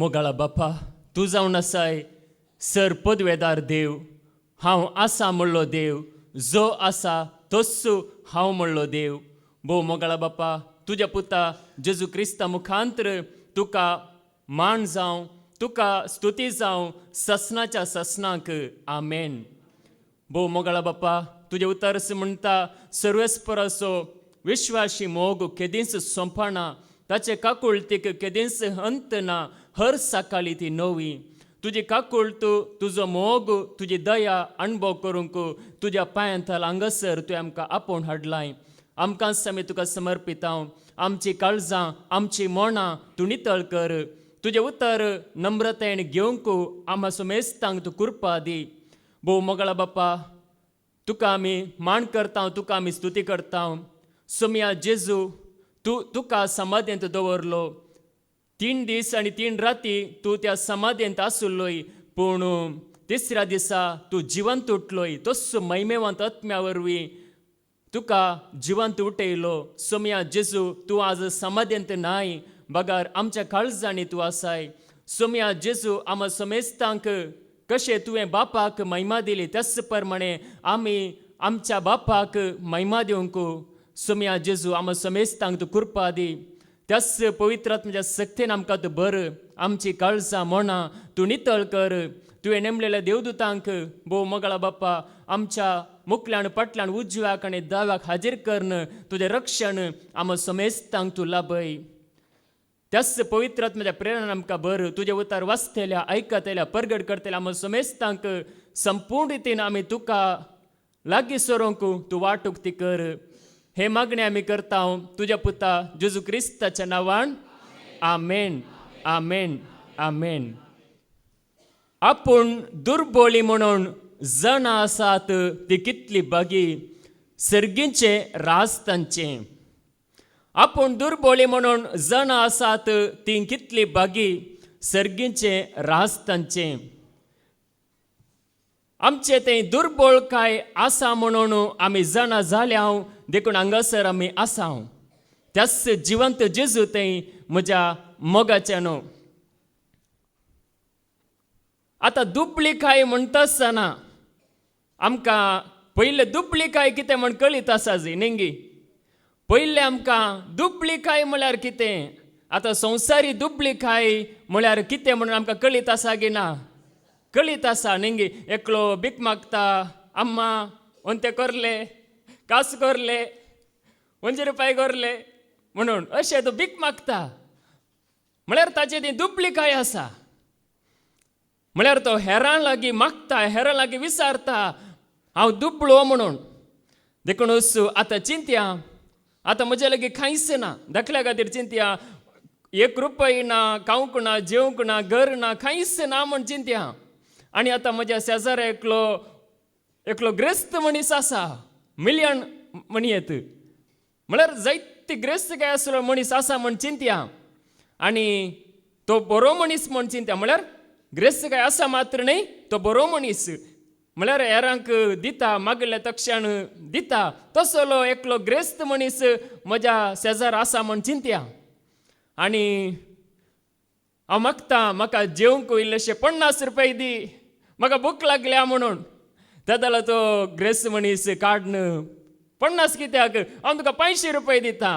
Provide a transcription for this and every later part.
मोगाळा बापा तूं जावन आसाय सर पदवेदार देव. हांव आसा म्हणलो देव, जो आसा तोच हांव म्हणलो देव. भोव मोगाळा बापा तुज्या पुता जेजू क्रिस्ता मुखांतर तुका मान जावं, तुका स्तुती जावं ससनाच्या ससनाक. आमेन. भोव मोगाळा बापा तुजे उतरस म्हणटा सर्वेस्पर असो विश्वासी मोग केदींच सोंपना, ताचे काकुळतीक केदींच अंत ना, हर सकाळी ती नवी. तुजी काकुळत तुजो मोग तुजी दया अणभव करूंक तुज्या पांयांतल हांगासर तुवें आमकां आपोवन हाडलाय. आमकांच आमी तुका समर्पितांव. आमची काळजां आमची मोणां तूं नितळ कर. तुजें उतर नम्रतेन घेवंक आमाचो मेस्तांक तूं कृपा दी. भोव मोगाळा बापा तुका आमी मान करता, तुका आमी स्तुती करता. सोमया जेजू तुका समाधेंत दवरलो. 3 दीस आनी 3 राती तूं त्या समाधेंत आसुल्लोय, पूण तिसऱ्या दिसा तूं जिवंत उठलोय. तोच महिमेवंत आत्म्या वरवीं तुका जिवंत उठयलो. सोमया जेजू तूं आज समाधेंत नाय, बगार आमच्या काळजांनी तूं आसाय. सोमया जेजू आमा समेस्तांक कशें तुवें बापाक महिमा दिली, त्याच प्रमाणे आमी आमच्या बापाक महिमा दिवंक सोमया जेजू आमा समेस्तांक तूं कृपा दी. त्याच पवित्र आत्म्याच्या सक्तीन आमकां तूं भर. आमची काळजां मोणां तूं नितळ कर. तुवें नेमलेल्या देवदूतांक भोव मोगाळा बापा आमच्या मुखल्यान फाटल्यान उजव्याक आनी दाव्याक हाजीर करन तुजें रक्षण आमा समेस्तांक तूं लाभय. त्याच पवित्र आत्म्याच्या प्रेरण आमकां भर. तुजे उतार वाचतल्या आयकतल्या परगट करतल्या आमा समेस्तांक संपूर्ण रितीन आमी तुका लागीं सरोंक तूं वाटूक ती कर. हे मागणे आमी करता तुज्या पुता जेजू क्रिस्ताच्या नांवान. आमेन. आमेन. आमेन. आपूण दुर्बळी म्हणून जाणा आसात ती कितली बागी, सर्गींचे राज तांचे. आपूण दुर्बळी म्हणून जाणा आसात ती कितली बागी, सर्गींचे राज तांचे. आमचे ते दुर्बळ काय आसा म्हणून आमी जाणा जाल्या देखून हांगासर आमी आसा. त्याच जिवंत जेजू ते म्हज्या मोगाचे न्हू. आतां दुबळी काय म्हणटा आसतना आमकां पयले दुबळी काय कितें म्हण कळीत आसा जी नेंगी. पयले आमकां दुबळी काय म्हळ्यार कितें, आतां संवसारी दुबळी काय म्हळ्यार कितें म्हणून आमकां कळीत आसा गी ना. कळीत आसा नेंगी. एकलो भीक मागता, अम्मा ओंते करले, कास करले, 1 रुपया करले म्हणून अशें तो भीक मागता. म्हळ्यार ताचे ती दुबळी काय आसा. म्हळ्यार तो हेरां लागीं मागता, हेरां लागीं विचारता हांव दुबळो म्हणून. देखून आतां चिंतया, आतां म्हजे लागीं कांयच ना. दाखल्या खातीर चिंतया, 1 रुपया ना, खावंक ना, जेवंक ना, घर ना, कांयच ना म्हण चिंतया. आनी आतां म्हज्या शेजाऱ्या एकलो ग्रेस्त मनीस आसा, मिलियन म्हणयेत. म्हळ्यार जायती ग्रेस्त काय आसलो मनीस आसा म्हण चिंतया. आनी तो बरो मनीस म्हण चिंतया. म्हळ्यार ग्रेस्त काय आसा मात्र न्ही, तो बरो मनीस. म्हळ्यार हेरांक दिता, मागल्या तक्षण दिता. तसलो एकलो ग्रेस्त मनीस म्हज्या शेजार आसा म्हण चिंतया. आनी हांव मागता म्हाका जेवंक इल्लेशे 50 रुपया दी, म्हाका भूक लागल्या म्हणून. जाल्यार तो ग्रेस्त मनीस काडन 50 कित्याक, हांव तुका 500 रुपया दिता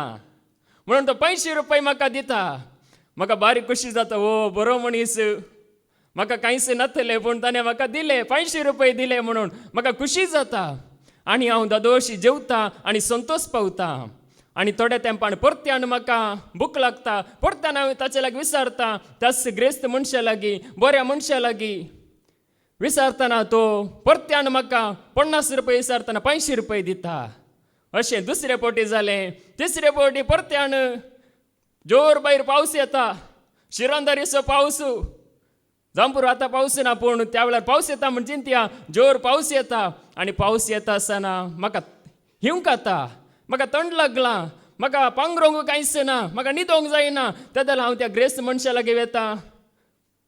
म्हणून तो 500 रुपया म्हाका दिता. म्हाका बारीक खुशी जाता, ओ बरो मनीस, म्हाका कांयच नासलें पूण ताणें म्हाका दिले 500 रुपया दिले म्हणून म्हाका खुशी जाता. आनी हांव दादोशी जेवता आनी संतोश पावता. आनी थोड्या तेंपान परत्यान म्हाका भूक लागता, परत्यान हांव ताचे लागीं विचारता. त्याच ग्रेस्त मनशा लागीं, बऱ्या मनशा लागीं विचारतना तो परत्यान म्हाका 50 रुपया विचारतना 500 रुपया दिता. अशें दुसरे फावटी जालें. तिसरे फावटी परत्यान जोर भायर पावस येता, शिरंदारीचो पावस. जांपूर आतां पावस ना, पूण त्या वेळार पावस येता म्हण चिंतया. जोर पावस येता आनी पावस येता आसतना म्हाका हिंवक येता, म्हाका थंड लागला, म्हाका पांगरोंक कांयच ना, म्हाका न्हिदोंक जायना. तेन्ना हांव त्या ग्रेस्त मनशा लागीं वता,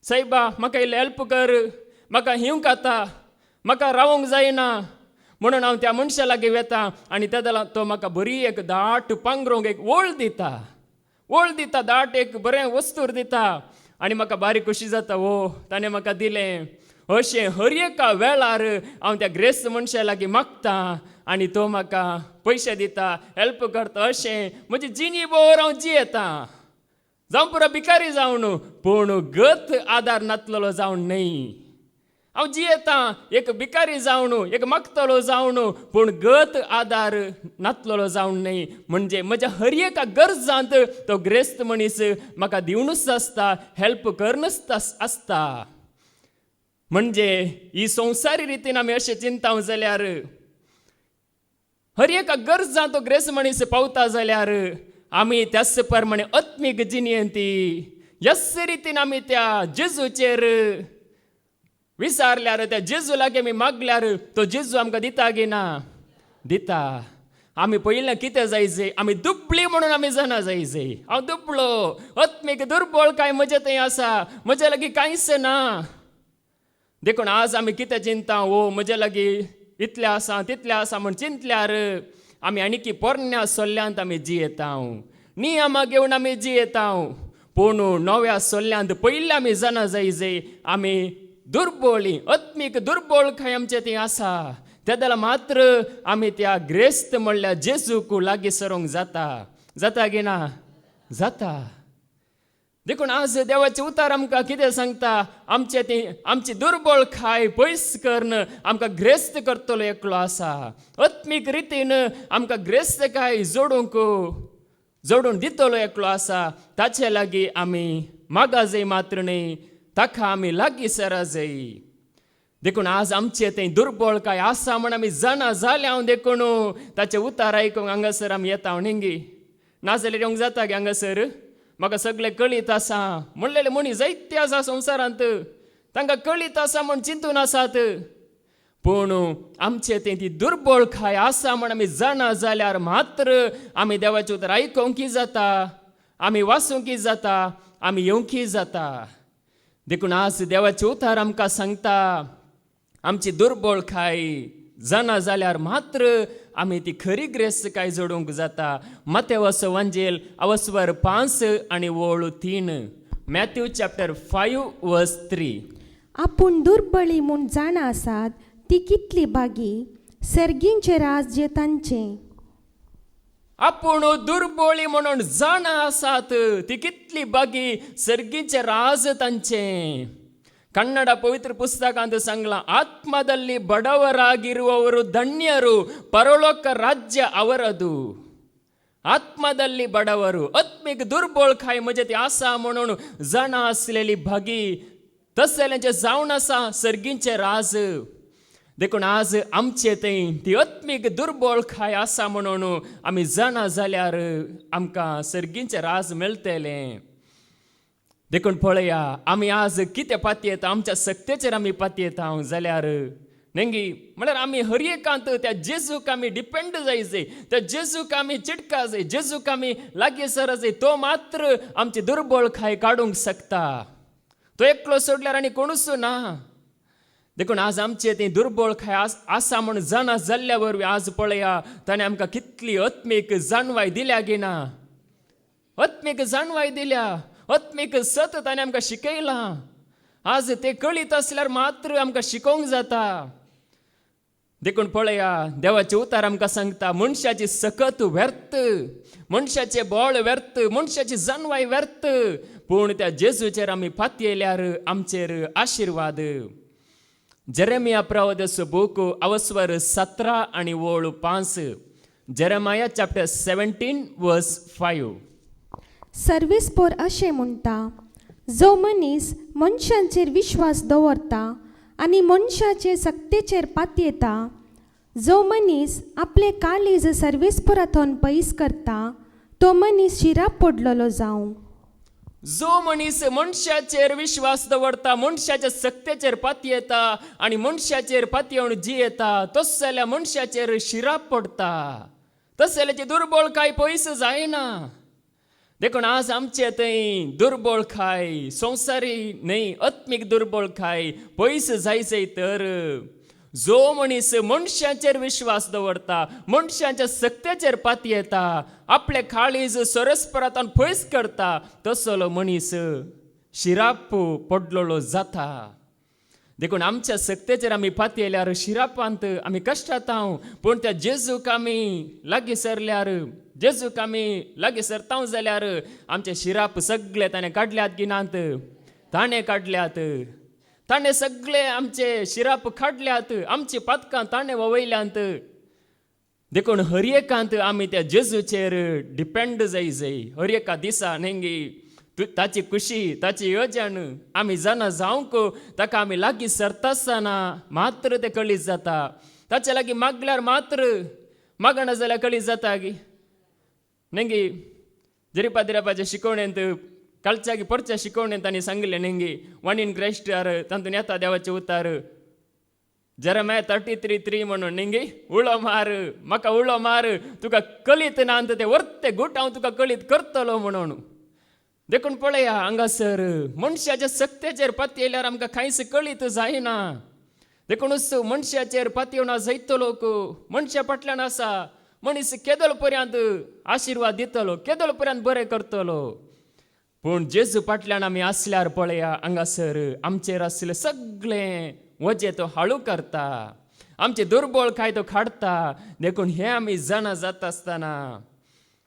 सायबा म्हाका इल्लें हेल्प कर, म्हाका हिंवक येता, म्हाका रावंक जायना म्हणून हांव त्या मनशा लागीं वता. आनी तेन्ना तो म्हाका बरी एक दाट पांगरोंक एक वळ दिता, दाट एक बरें वस्तूर दिता. आनी म्हाका बारीक कशी जाता ताणें म्हाका दिलें अशें हर एका वेळार हांव त्या ग्रेस्त मनशा लागीं मागतां आनी तो म्हाका पयशे दिता हेल्प करता अशें म्हजी जिणी भर हांव जियेतां जावं पुरो भिकारी जावन पूण गत आदार नातलेलो जावन न्हय हांव जियेतां एक भिकारी जावन एक मागतलो जावन पूण गत आदार नातलेलो जावन न्हय म्हणजे म्हज्या हर एका गरजांत तो ग्रेस्त मनीस म्हाका दिवनूच आसता हेल्प करूनच आसता म्हणजे ही संवसारी रितीन आमी अशें चिंताव जाल्यार हर एका गरजां तो ग्रेस्त मनीस पावता जाल्यार आमी त्याच प्रमाणे आत्मीक जिणेंती ह्याच रितीन आमी त्या जेजूचेर विचारल्यार त्या जेजू लागीं आमी मागल्यार तो जेजू आमकां दिता की ना दिता आमी पयलें कितें जायचें आमी दुबळी म्हणून आमी जाणा जायचें हांव दुबळो आत्मीक दुर्बळ काय म्हजें थंय आसा म्हजे लागीं कांयच ना देखून आज आमी कितें चिंता म्हजे लागीं इतलें आसा तितलें आसा म्हण चिंतल्यार आमी आनीक पोरण्या सोल्ल्यांत आमी जियेता नियमां घेवन आमी जियेता पूण नव्या सोल्ल्यांत पयलीं आमी जाणा जायचें आमी दुर्बळी आत्मीक दुर्बळ काय आमचें थंय आसा तेदला मात्र आमी त्या ग्रेस्त म्हणल्यार जेजूक लागीं सरोंक जाता की ना जाता देखून आज देवाचे उतार आमकां कितें सांगता आमची दुर्बळकाय पयस करून आमकां ग्रेस्त करतलो एकलो आसा आत्मीक रितीन आमकां ग्रेस्तकाय जोडून दितलो एकलो आसा ताचे लागीं आमी मागा जाय मात्र न्हय ताका आमी लागीं सरा जाय देखून आज आमचे थंय दुर्बळकाय आसा म्हण आमी जाणा जाल्या हांव देखून ताचे उतार आयकूंक हांगासर आमी येता न्ही नाजाल्यार येवंक जाता गे हांगासर म्हाका सगळें कळीत आसा म्हणलेले मणी जायते आसा संवसारांत तांकां कळीत आसा म्हण चिंतून आसात पूण आमचे थंय ती दुर्बळकाय आसा म्हण आमी जाणा जाल्यार मात्र आमी देवाचें उतर आयकूंक जाता आमी वाचूंक जाता आमी येवंक जाता देखून आज देवाचें उतार आमकां सांगता आमची दुर्बळकाय जाणा जाल्यार मात्र आमी ती खरी ग्रेस्तकाय जोडूंक जाता मत्तेवाचो एवंजेल अवस्वर 5 आनी वळू 3 मॅथ्यू चॅप्टर 5 वर्स 3 आपूण दुर्बळी म्हूण जाणा आसात ती कितली बागी सर्गींचे राज जे तांचें आपूण दुर्बळी म्हणून जाणा आसात ती कितली बागी सर्गीचे राज तांचें ಕನ್ನಡ ಪವಿತ್ರ ಪುಸ್ತಕ ಅಂತ ಸಂಗ್ಲ ಆತ್ಮದಲ್ಲಿ ಬಡವರಾಗಿರುವವರು ಧನ್ಯರು ಪರಲೋಕ ರಾಜ್ಯ ಅವರದು आत्मदल्ली बडवरू आत्मीक दुर्बळकाय म्हजे ती आसा म्हणून जाणा आसलेली भागी तसल्यांचे जावन आसा सर्गींचे राज देखून आज आमचे थंय ती आत्मीक दुर्बळकाय आसा म्हणून आमी जाणा जाल्यार आमकां सर्गींचे राज मेळटलें देखून पळया आमी आज कितें पातयेता आमच्या सक्तेचेर आमी पातयेता जाल्यार नेंगी म्हळ्यार आमी हर एकांत त्या जेजूक आमी डिपेंड जायचे त्या जेजूक आमी चिडका जाय जेजूक आमी लागीं सर जाय तो मात्र आमची दुर्बळकाय काडूंक शकता तो एकलो सोडल्यार आनी कोणूच ना देखून आज आमचे ती दुर्बळकाय आसा म्हूण जाणा जाल्ल्या वरवीं आज पळया ताणें आमकां कितली आत्मीक जाणवाय दिल्या गे ना आत्मीक जाणवाय दिल्या आत्मीक सत ताणें आमकां शिकयलां आज ते कळीत आसल्यार मात्र आमकां शिकोवंक जाता देखून पळया देवाचे उतार आमकां सांगता मनशाची सकत व्यर्थ मनशाचे बळ व्यर्थ मनशाची जाणवाय व्यर्थ पूण त्या जेजूचेर आमी पातयेल्यार आमचेर आशिर्वाद जेरेमिया प्रवादीचो बूक अवस्वर 17 आनी वळू 5 जेरेमिया चॅप्टर 17 वर्स 5 सर्वेस्पोर अशें म्हणटा जो मनीस मनशांचेर विश्वास दवरता आनी मनशाचे सक्तेचेर पातयेता जो मनीस आपले काळीज सर्वेस्पोरांतून पयस करता तो मनीस शिराप पडलेलो जावं जो मनीस मनशाचेर विश्वास दवरता मनशाच्या सक्तेचेर पातयेता आनी मनशाचेर पातयेवन जियेता तस जाल्यार मनशाचेर शिराप पडता तस जाल्यार ती दुर्बळकाय पयस जायना देखून आज आमचे थंय दुर्बळकाय संवसारी न्हय आत्मीक दुर्बळकाय पयस जायचे तर जो मनीस मनशाचेर विश्वास दवरता मनशाच्या सक्तेचेर पातयेता आपले काळीज सरस्परांतून पयस करता तसलो मनीस शिराप पडलोलो जाता. देखून आमच्या सक्तेचेर आमी फाती येयल्यार शिरापांत आमी कश्टात हांव, पूण त्या जेजूक आमी लागीं सरल्यार, जेजूक आमी लागीं सरताव जाल्यार आमचे शिराप सगळे ताणें काडल्यात गिनांत. ताणें काडल्यात, ताणें सगळे आमचे शिराप काडल्यात, आमची पातकां ताणें ववयल्यांत. देखून हर एकांत आमी त्या जेजूचेर डिपेंड जाय. हर एका दिसा नेंगी ताची खुशी, ताची येवजण आमी जाणा जावंक ताका आमी लागीं सरता आसतना मात्र तें कळीत जाता. ताचे लागीं मागल्यार मात्र, मागना जाल्यार कळीत जाता गी. नेंगी जरीपादिरापाच्या शिकवणेंत कालच्या की परच्या शिकवणेंत तांणी सांगलें नेंगी 1 in Christ तातूंत येता देवाचें उतार Jeremiah 33:3 म्हणून नेंगी उळो मार, म्हाका उळो मार, तुका कळीत ना ते वर्ते गुट हांव तुका कळीत करतलो म्हणून. देखून पळया हांगासर मनशाच्या सक्तेचेर पाती येयल्यार आमकां कांयच कळीत जायना. देखूनच मनशाचेर पाती येवना जायतलो, मनशा फाटल्यान आसा. मनीस केदोल पर्यंत आशिर्वाद दितलो, केदोल पर्यंत बरें करतलो. पूण जेजू फाटल्यान आमी आसल्यार पळया हांगासर आमचेर आसलें सगळें वजें तो हाळू करता, आमचे दुर्बळ काय तो काडता. देखून हे आमी जाणा जाता आसतना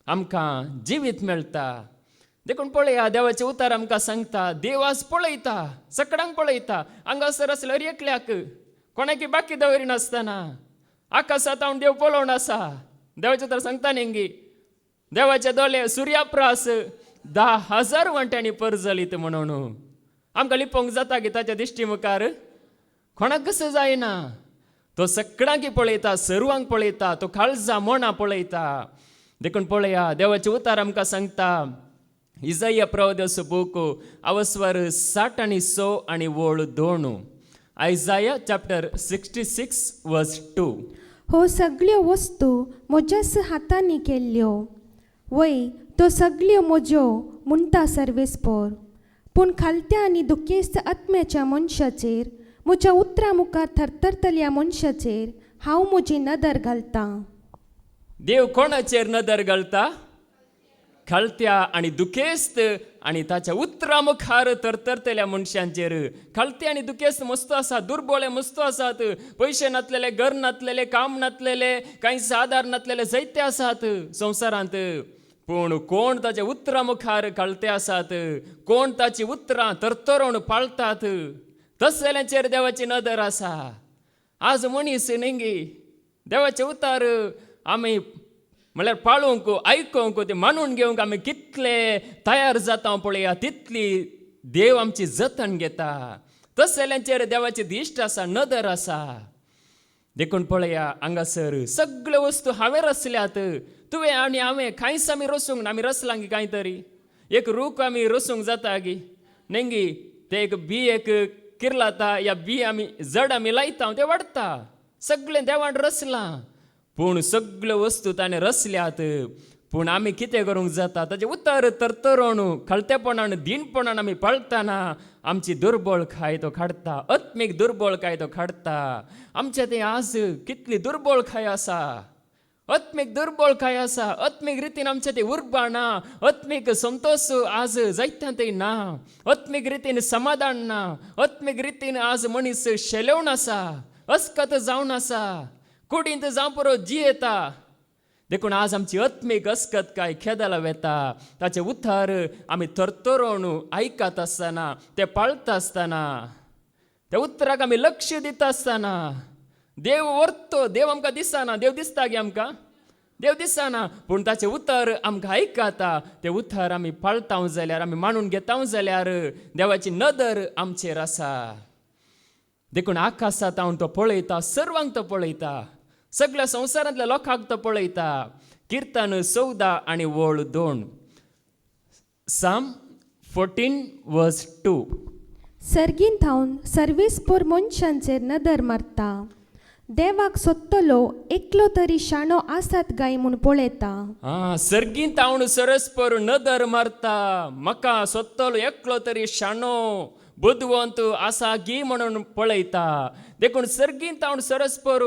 आमकां जिवीत मेळटा. देखून पळया देवाचे उतार आमकां सांगता, देव आज पळयता, सगळ्यांक पळयता. हांगासर आसल्यार एकल्याक कोणाकी बाकी दवरिनासतना आकाशांत हांव देव पळोवन आसा. देवाचे उतार सांगता नेंगी देवाचे दोळे सुर्याप्रास 10,000 वंट्यांनी परजलीत म्हणून. आमकां लिपोवंक जाता की ताच्या दिश्टी मुखार कोणाक कसं जायना. तो सगळ्यांक पळयता, सर्वांक पळयता, तो काळजा मोना पळयता. देखून पळया देवाचे उतार आमकां सांगता इजाया प्रवादीचो बूक अवस्वर 60 आणि 6 आणि वोळ 2. Isaiah chapter 66 verse 2. हो सगळ्यो वस्तू म्हज्याच हातांनी केल्ल्यो, वय तो सगळ्यो म्हज्यो म्हणटा सर्वेस्पर. पूण खालत्या आनी दुखेस्त आत्म्याच्या मनशाचेर, म्हज्या उतरा मुखार थरथरतल्या मनशाचेर हांव म्हजी नदर घालतां. देव कोणाचेर नदर घालता? खालत्या आणि दुखेस्त आणि ताच्या उतरा मुखार तरतरतल्या मनशांचेर. खालते आणि दुखेस्त मस्त आसात, दुर्बळे मस्त आसात, पयशे नातलेले, घर नातलेले, काम नातलेले, कांय आदार नातलेले जायते आसात संवसारांत. पूण कोण ताच्या उतरा मुखार खालते आसात, कोण ताची उतरां तरतरोवन पाळतात, तसल्यांचेर देवाची नदर आसा. आज मनीस नेंगी देवाचे उतार आमी म्हळ्यार पाळूंक, आयकूंक, ते मानून घेवंक आमी कितले तयार जाता पळया, तितली देव आमची जतन घेता. तसल्यांचेर देवाची दिश्ट आसा, नदर आसा. देखून पळया हांगासर सगळ्यो वस्तू हांवें रचल्यात. तुवें आनी हांवें कांयच आमी रचूंक ना. आमी रचलां गी कांय तरी. एक रूख आमी रचूंक जाता गी नेंगी, ते एक बी एक किरलाता, या बी आमी जड आमी लायता, ते वाडटा. सगळें देवान रचलां. पूण सगळ्यो वस्तू ताणें रचल्यात. पूण आमी कितें करूंक जाता? ताचे उतर तरतरोवन खळतेपणान दिनपणान आमी पाळतना आमची दुर्बळकाय तो काडता, आत्मीक दुर्बळकाय तो काडता. आमचें तें आज कितली दुर्बळकाय आसा, आत्मीक दुर्बळकाय आसा. आत्मीक रितीन आमचें तें उर्बा ना, आत्मीक संतोष आज जायत्यांतय ना, आत्मीक रितीन समाधान ना, आत्मीक रितीन आज मनीस शेलवून आसा, अस्कत जावन आसा, कुडींत जावं पुरो जी येता. देखून आज आमची आत्मीक अस्कत काय खेदाला वेता. ताचे उतार आमी तरतरोवन आयकत आसतना, ते पाळता आसतना, त्या उतराक आमी लक्ष दिता आसतना देव व्हरतो. देव आमकां दिसना, देव दिसता गे आमकां, देव दिसना. पूण ताचे उतर आमकां आयकता. ते उतर आमी पाळता जाल्यार, आमी मानून घेता जाल्यार देवाची नदर आमचेर आसा. देखून आकाशांत हांव तो पळयता, सर्वांक तो पळयता, सगळ्या संवसारांतल्या लोकांक तो पळयता. किर्तन 14 आणि वोळ 2. Psalm 14 verse 2. सर्गीन थावन सर्वेस्पर मनशांचेर नदर मारता. देवाक सोदतलो एकलो तरी शाणो आसात गाय म्हूण पळयता. सर्गीन थावन सरस्पर नदर मारता. म्हाका सोदतलो एकलो तरी शाणो बुद्धवंत आसा गी म्हणून पळयता. देखून सर्गीन थावन सरस्पर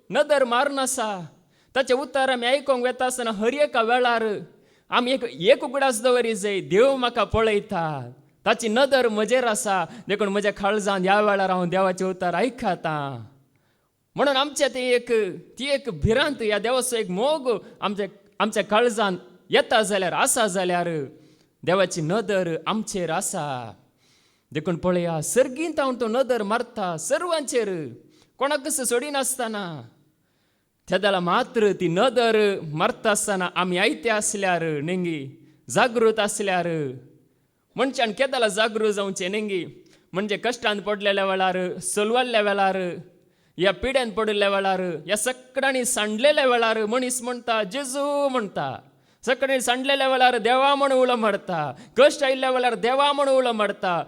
नदर मारून आसा. ताचे उतार आमी आयकोंक वेता आसतना हर एका वेळार आमी एक उगडास दवरी जाय. देव म्हाका पळयता, ताची नदर म्हजेर आसा देखून म्हज्या काळजांत ह्या वेळार हांव देवाचे उतार आयकता. म्हणून आमचे ती एक भिरांत ह्या देवाचो एक मोग आमच्या काळजांत येता जाल्यार आसा जाल्यार देवाची नदर आमचेर आसा. देखून पळया, सर्गींत हांव तो नदर मारता सर्वांचेर, कोणाकच सोडिनासतना. तेदाला मात्र ती नदर मारता आसतना आमी आयते आसल्यार नेंगी जागृत आसल्यार, मनशान केदाला जागृत जावचें नेंगी, म्हणजे कश्टांत पडलेल्या वेळार, सलवाल्ल्या वेळार, ह्या पिड्यान पडिल्ल्या वेळार, ह्या सगळ्यांनी सांडलेल्या वेळार मनीस म्हणटा जेजू म्हणटा. सगळ्यांनी सांडलेल्या वेळार देवा म्हणून उलो मारता, कश्ट आयिल्ल्या वेळार देवा म्हणून उलो मारता,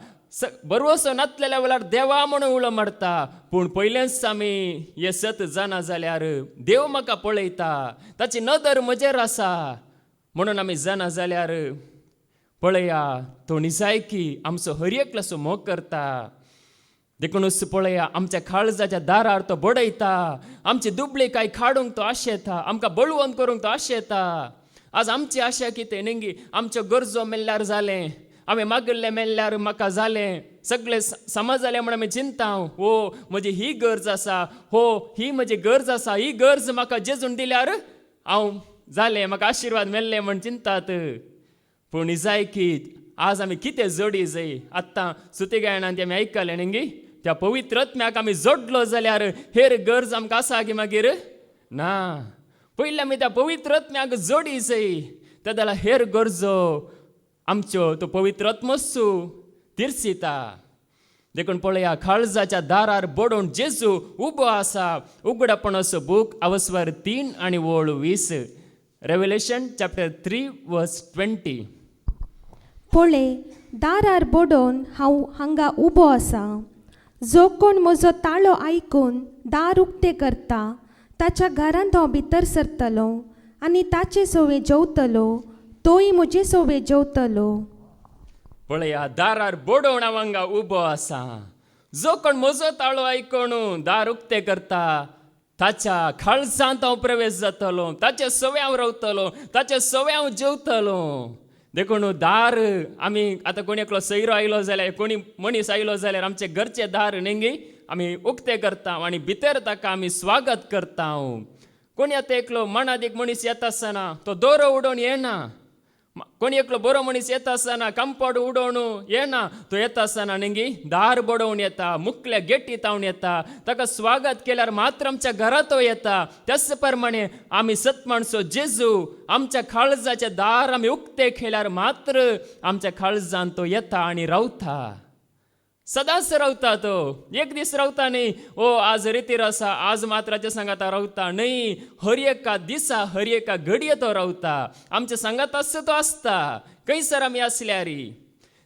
बरवसो नातलेल्या वेळार देवा म्हणून उलो मारता. पूण पयलेंच आमी हे सत जाना जाल्यार देव म्हाका पळयता, ताची नदर म्हजेर आसा म्हणून आमी जाना जाल्यार पळया तो निजायकी आमचो हर एकल्याचो मोग करता. देखूनच पळया आमच्या काळजाच्या दारार तो बडयता, आमची दुबळी काय खाडूंक तो आशेता, आमकां बळवंत करूंक तो आशेता. आज आमची आशा कितें नेंगी, आमच्यो गरजो मेल्ल्यार जालें, आमी मागिल्लें मेल्ल्यार म्हाका जालें, सगळें समजलें म्हणून आमी चिंता, हो म्हजी ही गरज आसा, हो ही म्हजी गरज आसा, ही गरज म्हाका जेजून दिल्यार हांव जालें, म्हाका आशिर्वाद मेल्ले म्हण चिंतात. पूण निजायकी आज आमी कितें जोडी जाय. आत्तां सुती गायनांत आमी आयकलें नेंगी, त्या पवित्र आत्म्याक आमी जोडलो जाल्यार हेर गरज आमकां आसा की मागीर ना. पयलीं आमी त्या पवित्र आत्म्याक जोडी जाय, तेदाला हेर गरजो आमच्यो तो पवित्र आत्मोसू तिरसिता. देखून पळया, काळजाच्या दारार बडोवन जेजू उबो आसा. उगडपणाचो बूक अवस्वर 3 आणि वळ 20. रेव्हलेशन चॅप्टर 3 वर्स 20. पळय, दारार बडोवन हांव हांगा उबो आसा. जो कोण म्हजो ताळो आयकून दार उक्तें करता, ताच्या घरांत हांव भितर सरतलो आनी ताचे सोवे जेवतलो, तोय म्हजे सोवे जेवतलो. पळया, दारार बडोवन हांव हांगा उबो आसा. जो कोण म्हजो ताळो आयकून दार उक्तें करता, ताच्या काळजांत हांव प्रवेश जातलो, ताचे सोवे हांव रावतलो, ताचे सोवे हांव जेवतलो. देखून दार आमी आतां कोणी एकलो सैरो आयलो जाल्यार, कोणी मनीस आयलो जाल्यार आमचे घरचे दार नेंगी आमी उक्तें करता आनी भितर ताका आमी स्वागत करता. कोणी आतां एकलो मनादीक मनीस येता आसतना तो दोरो उडोवन येना, कोणी एकलो बरो मनीस येता आसतना कंपाउंड उडोवन येना, तो येता आसतना नेंगी दार बडोवन येता, मुखल्या गेटी तावन येता. ताका स्वागत केल्यार मात्र आमच्या घरांत तो येता. त्याच प्रमाणे आमी सत माणसो जेजू आमच्या काळजाचे दार आमी उक्ते केल्यार मात्र आमच्या काळजांत तो येता आनी रावता. सदांच रावता तो, एक दीस रावता न्ही, ओ आज रितीर आसा आज मात्राच्या सांगाता रावता न्ही. हर एका दिसा हर एका घडये तो रावता. आमच्या सांगात तो आसता खंयसर आमी आसल्यार.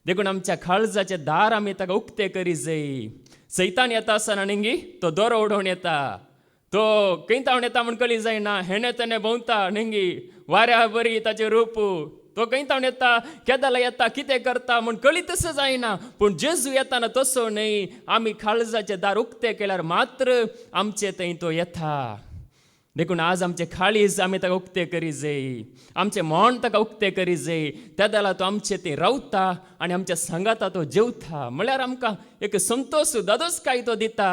देखून आमच्या काळजाचे दार आमी ताका उक्ते करी जाय. सैतान येता आसतना नेंगी तो दोरो उडोवन येता, तो खंयतावन येता म्हण कळी जायना, हेणे तेणे भोंवता नेंगी, वाऱ्या बरी ताचें रूप, तो खंयतावन येता, केदाला येता, कितें करता म्हूण कळीतच जायना. पूण जेजू येताना तसो न्ही, आमी काळजाचे दार उक्ते केल्यार मात्र आमचे थंय तो येता. देखून आज आमचे काळीज आमी ताका उक्ते करी जाय, आमचे मन ताका उक्ते करी जाय. तेदाला तो आमचे थंय रावता आनी आमच्या सांगाता तो जेवता. म्हळ्यार आमकां एक संतोश दादोसकाय तो दिता.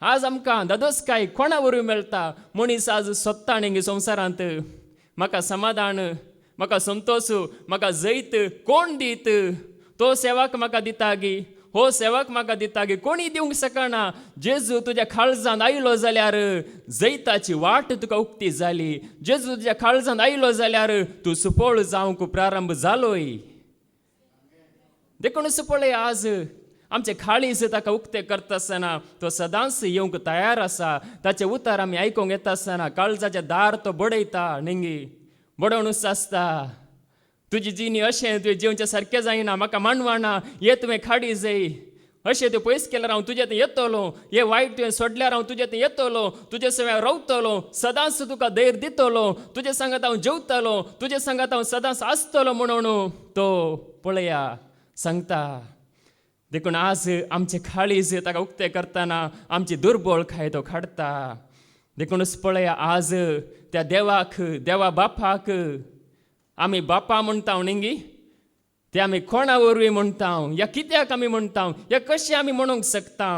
आज आमकां दादोसकाय कोणा वरवीं मेळटा. मनीस आज सोदता नेंगी संवसारांत, म्हाका समाधान, म्हाका संतोष, म्हाका जैत कोण दीत, तो सेवाक म्हाका दिता गी, हो सेवाक म्हाका दिता गी, कोणी दिवंक शकना. जेजू तुज्या काळजांत आयलो जाल्यार जैताची वाट तुका उक्ती जाली. जेजू तुज्या काळजांत आयलो जाल्यार तूं सुफळ जावंक प्रारंभ जालोय. देखूनच पळय, आज आमचे काळीज ताका उक्ते करता आसतना तो सदांच येवंक तयार आसा. ताचे उतार आमी आयकूंक येता आसतना काळजाचे दार तो बडयता नेंगी, बडोवनूच आसता. तुजी जिणी अशें तुवें जेवचें सारकें जायना, म्हाका मानवाना, हे तुवें खाडी जाय, अशें तुवें पयस केल्यार हांव तुजे थंय येतलो, हे वायट तुवें सोडल्यार हांव तुजे थंय येतलो, तुजे सगळ्या रावतलो, सदांच तुका धैर्य दितलो, तुजे सांगात हांव जेवतलो, तुजे सांगात हांव सदांच आसतलो म्हणून तो पळया सांगता. देखून आज आमचे काळीज ताका उक्ते करतना आमची दुर्बळकाय तो काडता. देखूनच पळया, आज त्या देवा बापाक आमी बापा म्हणटा नेंगी, ते आमी कोणा वरवीं म्हणटा या कित्याक आमी म्हणटा या कशें आमी म्हणूंक शकता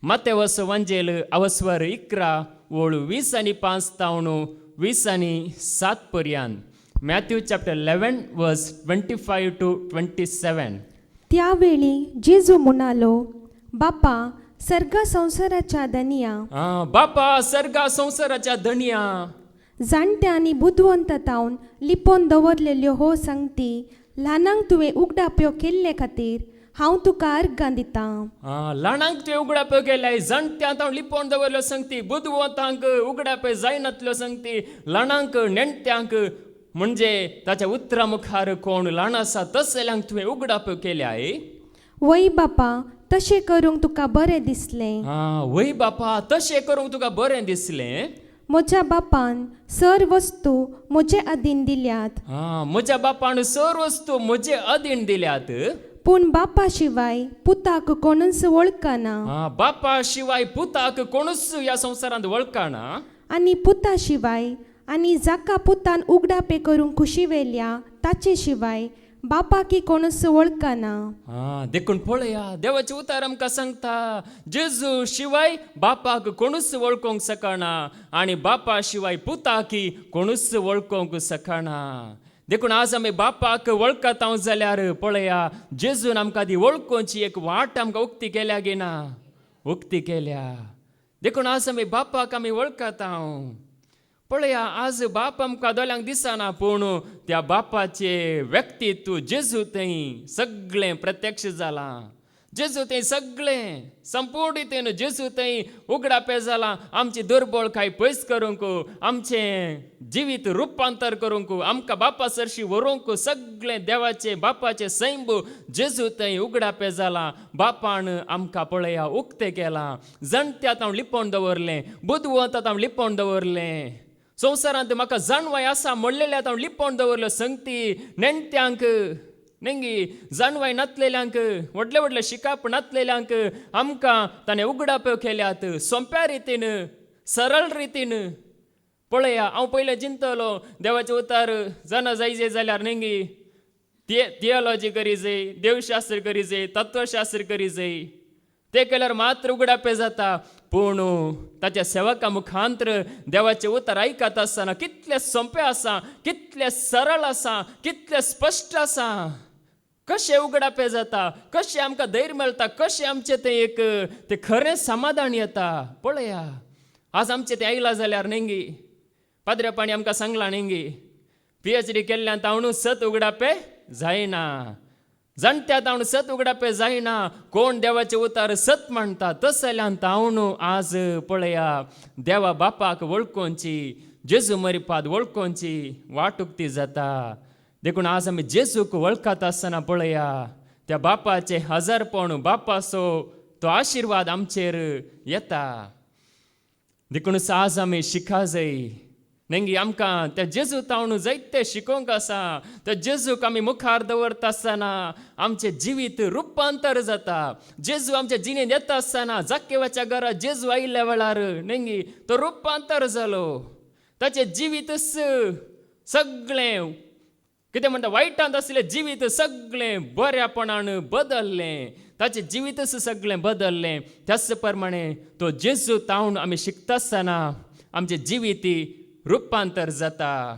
माते वस वंजेल अवस्वर 11 ओळ 20 आनी 5 तावन 20 आनी 7 पर्यंत मॅथ्यू चॅप्टर 11 वर्स 25 to 27. त्यावेळी जेजू म्हणालो, बापा सर्गा संसाराच्या धनिया, बापा सर्गा संसाराच्या धनिया, जाणट्या आनी बुदवंतांतावन लिपोवन दवरलेल्यो हो सांगती ल्हानांक तुवें उगडाप्यो केल्ले खातीर हांव तुका अर्गां दितां. ल्हानांक तुवें उगडाप्यो केल्याय, जाणट्यांत हांव लिपोवन दवरल्यो सांगती, बुदवंतांक उगडाप्यो जायनातल्यो सांगती, ल्हानांक नेणट्यांक म्हणजे ताच्या उतरा मुखार कोण ल्हान आसा तसल्यांक तुवें उगडाप्यो केल्याय. वय बापा तशें करूंक तुका बरें दिसलें. वय बापा तशें करूंक तुका बरें दिसलें. म्हज्या बापान सर वस्तू म्हजे अधीन दिल्यात. म्हज्या बापान सर वस्तू म्हजे अधीन दिल्यात. पूण बापा शिवाय पुताक कोणूच वळखना. बापा शिवाय पुताक कोणूच ह्या संवसारांत वळखना. आनी पुता शिवाय आनी जाका पुतान उगडापे करूंक खुशी वेल्या ताचे शिवाय बापाकी कोणूच वळखना. देखून पळया देवाचे उतार आमकां सांगता जेजू शिवाय बापाक कोणूच वळखोंक शकना आनी बापा शिवाय पुताकी कोणूच वळखोंक शकना. देखून आज आमी बापाक वळखता जाल्यार पळया जेजून आमकां ती वळखोवची एक वाट आमकां उक्ती केल्या गे ना, उक्ती केल्या. देखून आज आमी बापाक आमी वळखता. पळया आज बाप आमकां दोळ्यांक दिसना पूण त्या बापाचे व्यक्तित्व जेजू थंय सगळें प्रत्यक्ष जालां. जेजू थंय सगळें संपूर्ण रितीन जेजू थंय उगडापे जालां. आमची दुर्बळकाय पयस करूंक, आमचें जिवीत रुपांतर करूंक, आमकां बापा सरशी व्हरूंक सगळें देवाचे बापाचे सैंब जेजू थंय उगडापे जालां. बापान आमकां पळया उक्तें केलां. जाणट्यांत हांव लिपोवन दवरलें, बुदवंतांत हांव लिपोवन दवरलें. संवसारांत म्हाका जाणवाय आसा म्हणलेल्यात हांव लिपोवन दवरल्यो संगती. नेणट्यांक नेंगी जाणवाय नातलेल्यांक, व्हडले व्हडले शिकाप नातलेल्यांक आमकां ताणें उगडाप्यो केल्यात सोंप्या रितीन, सरळ रितीन. पळया हांव पयलें चिंतलो देवाचे उतार जाणा जायजे जाल्यार नेंगी थियोलॉजी करी जाय, देवशास्त्र करी जाय, तत्वशास्त्र करी जाय. ते केल्यार मात्र उगडापे जाता. पूण ताच्या सेवका मुखांतर देवाचे उतर आयकत आसतना कितले सोंपे आसा, कितले सरळ आसा, कितले स्पश्ट आसा. कशें उगडापे जाता, कशें आमकां धैर्य मेळटा, कशें आमचें तें एक तें खरें समाधान येता. पळया आज आमचें तें आयलां जाल्यार नेंगी पाद्रेपाणी आमकां सांगलां नेंगी PhD केल्ल्यान हांव सत उगडापे जायना. जाणट्यात हांव सत उगडापे जायना. कोण देवाचे उतार सत म्हणटा तसल्यांत हांव आज पळया देवा बापाक वळखोवची, जेजू मरिपाद वळखोवची वाट उक्ती जाता. देखून आज आमी जेजूक वळखत आसतना पळया त्या बापाचे हजरपण, बापाचो तो आशिर्वाद आमचेर येता. देखून आज आमी शिका जाय. नेंगी आमकां त्या जेजू तावन जायते शिकोवंक आसा. त्या जेजूक आमी मुखार दवरता आसतना आमचें जिवीत रुपांतर जाता. जेजू आमच्या जिणेंत येता आसतना जाकेवाच्या घरांत जेजू आयिल्ल्या वेळार नेंगी तो रुपांतर जालो. ताचें जिवीतच सगळें कितें म्हणटा वायटांत आसलें जिवीत सगळें बऱ्यापणान बदललें. ताचें जिवीतच सगळें बदललें. त्याच प्रमाणे तो जेजू तावन आमी शिकता आसतना आमचें जिवीत रुपांतर जाता.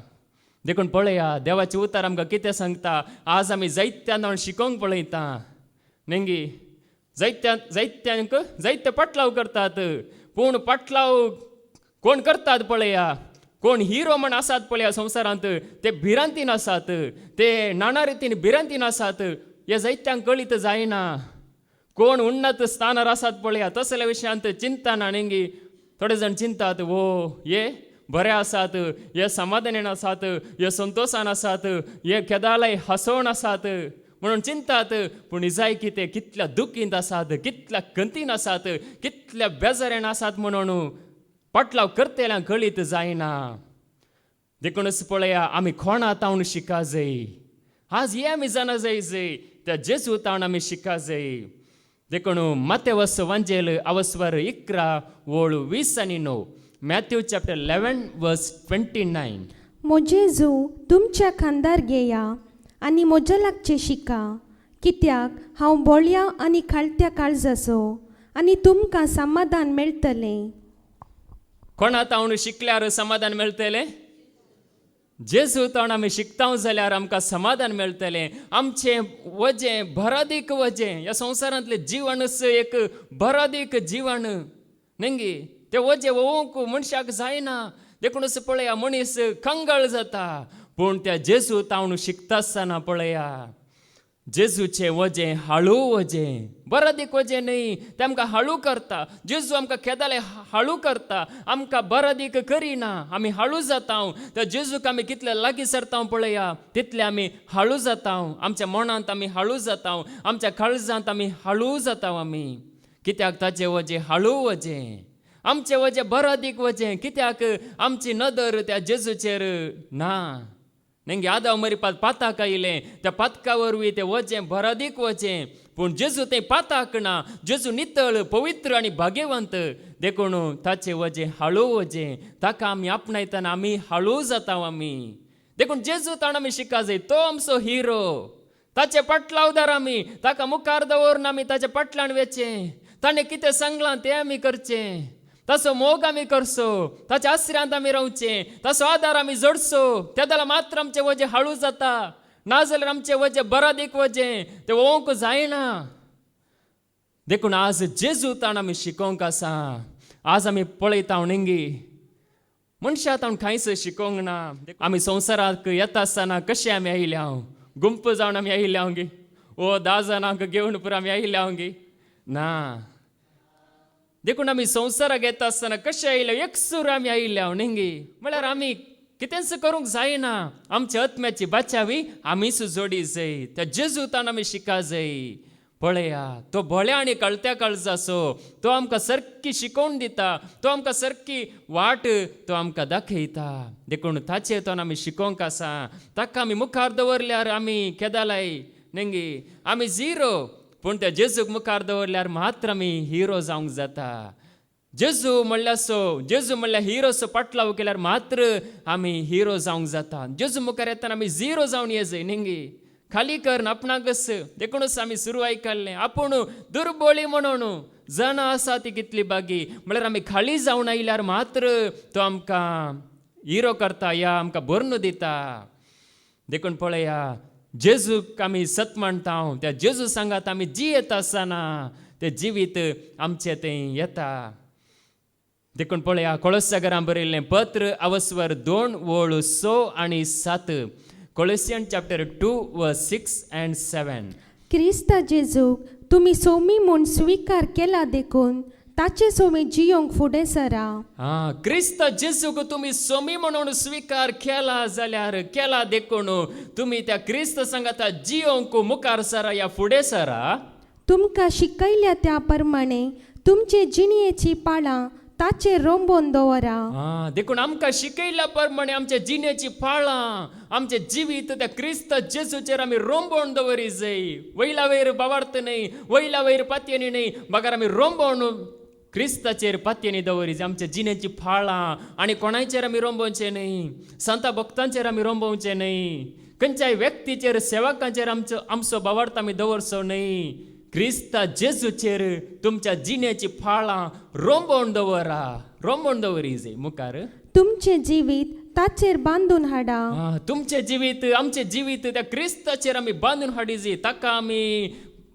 देखून पळया देवाचे उतार आमकां कितें सांगता. आज आमी जायत्यांक हांव शिकोवंक पळयता. नेंगी जायत्यांक जायते पाटलाव करतात. पूण पाटलाव कोण करतात पळया, कोण हिरो म्हण आसात पळया संवसारांत ते भिरांतीन आसात, ते नाना रितीन भिरांतीन आसात. हे जायत्यांक कळीत जायना. कोण उन्नत स्थानार आसात पळया तसल्या विशयांत चिंतना नेंगी थोडे जाण चिंतात वो हे बरे आसात, हे समाधानान आसात, हे संतोशान आसात, हे केदालय हसोवन आसात म्हणून चिंतात. पूण जाय कितें कितल्या दुखींत आसात, कितल्या कंतीन आसात, कितल्या बेजारेन आसात म्हणून पाटलाव करतेल्यांक कळीत जायना. देखूनच पळया आमी कोणा तावन शिका जाय. आज हे आमी जाणा जाय त्या जेजू तावन आमी शिका जाय. देखून माते वस वांजेल अवस्वर 11 ओळ 20 आनी 9 मॅथ्यू चॅप्टर 11 वर्स 29. मो जेजू तुमच्या खांदार घेया आनी म्हज्या लागचे शिका, कित्याक हांव बोळ्या आनी खालत्या काळजाचो, आनी तुमकां समाधान मेळटलें. कोणा तावन शिकल्यार समाधान मेळटलें? जेजू तावन आमी शिकता जाल्यार आमकां समाधान मेळटलें. आमचें वजें भरादीक वजें, ह्या संवसारांतलें जिवनच एक भरादीक जिवन न्ही. तें वजें वोवंक मनशाक जायना. देखूनच पळया, मनीस कंगाळ जाता. पूण त्या जेजू तावन शिकता आसतना पळया, जेजूचें वजें हळू वजें, बरादीक वजें न्ही, तें आमकां हळू करता. जेजू आमकां केदाले हळू करता, आमकां बरादीक करिना. आमी हळू जाता. त्या जेजूक आमी कितले लागीं सरता पळया, तितले आमी हळू जाता. आमच्या मनांत आमी हळू जाता, आमच्या काळजांत आमी हळू जाता आमी. कित्याक ताचें वजें हळू वजें, आमचें वजें बरादीक वजें. कित्याक आमची नदर त्या जेजूचेर ना. नेंगे आदाव मरीपात पाताक आयलें, त्या पातका वरवीं तें वजें बरादीक वजें. पूण जेजू तें पाताक ना. जेजू नितळ, पवित्र आनी भाग्यवंत. देखून ताचें वजें हळू वजें. ताका आमी आपणायतना आमी हळू जाता आमी. देखून जेजू ताण आमी शिका जाय. तो आमचो हिरो. ताचे पाटलावदार आमी. ताका मुखार दवरून आमी ताच्या पाटलान वेचें. ताणें कितें सांगलां तें आमी करचें. तसो मोग आमी करचो. ताच्या आसऱ्यांत आमी रावचें. तसो आदार आमी जोडचो. त्या जाल्यार मात्र आमचें वजें हळू जाता. नाजाल्यार आमचें वजें बरादीक वजें तें वोवंक जायना. देखून आज जेजू ताण आमी शिकोवंक आसा. आज आमी पळयता न्ही, मनशां तावन कांयच शिकोवंक ना. आमी संवसाराक येता आसतना कशें आमी आयल्या, गुंप जावन आमी आयल्या गे, 10 जाणांक घेवन पुरो आमी आयल्या गे ना. देखून आमी संवसाराक येता आसतना कशें आयल्या, एकसूर आमी आयल्या न्ही. म्हळ्यार आमी कितेंच करूंक जायना. आमच्या आत्म्याची बाचावी आमीच जोडी जाय. त्या जेजू तावन आमी शिका जाय. पळया, तो भोळ्या आनी कळत्या काळजाचो. तो आमकां सारकी शिकोवन दिता. तो आमकां सारकी वाट तो आमकां दाखयता. देखून ताचेर तो आमी शिकोवंक आसा. ताका आमी मुखार दवरल्यार आमी केदालाय न्ही, आमी झिरो. पूण त्या जेजूक मुखार दवरल्यार मात्र आमी हिरो जावंक जाता. जेजू म्हणल्यासो, जेजू म्हणल्यार हिरोसो पाटलाव केल्यार मात्र आमी हिरो जावंक जाता. जेजू मुखार येतना आमी झिरो जावन ये जाय न्ही. खाली कर आपणाकच. देखूनच आमी सुरू आयकल्लें, आपूण दुर्बळी म्हणून जण आसा ती कितली बागी. म्हळ्यार आमी खाली जावन आयल्यार मात्र तो आमकां हिरो करता, या आमकां भरून दिता. देखून पळया, जेजूक आमी सत म्हणटा. त्या जेजू सांगात आमी जियेता आसतना तें जिवीत आमचें तें येता. देखून पळया, कोळोसागरां बरयल्लें पत्र अवस्वर 2:6 आणि 7. कोलोसियन चॅप्टर 2:6-7. क्रिस्त जेजूक तुमी सोमी म्हूण स्विकार केला देखून ताचे सोमी जियोंक फुडें सरा. क्रिस्त जेजूक तुमी सोमी म्हणून स्विकार केला जाल्यार केला देखून तुमी त्या क्रिस्त सांगाता जियोंक मुखार सरा, या फुडें सरा. तुमकां शिकयल्या त्या प्रमाणे तुमचे जिणयेची पाळां ताचेर रोंबोवन दवरा. देखून आमकां शिकयल्या प्रमाणे आमच्या जिणेची पाळां, आमचें जिवीत त्या क्रिस्त जेजूचेर आमी रोंबोवन दवरी जाय. वयल्या वयर बावार्थ न्ही, वयल्या वयर पातयेनी न्ही, बगर आमी रोंबोवन क्रिस्ताचेर पातयेनी दवरी जाय. आमच्या जिणेची पाळां आनी कोणाचेर आमी रोंबोवचें न्ही. संत भक्तांचेर आमी रोंबोवचें न्ही. खंयच्याय व्यक्तीचेर, सेवकांचेर आमचो बावार्थ आमी दवरचो न्ही. क्रिस्ता जेजूचेर तुमच्या जिणेची फाळां रोंबोवन दवरा, रोंबोवन दवरी जाय मुखार. तुमचे जिवीत ताचेर बांदून हाडा. तुमचे जिवीत, आमचे जिवीत त्या क्रिस्ताचेर आमी बांदून हाडी जाय. ताका आमी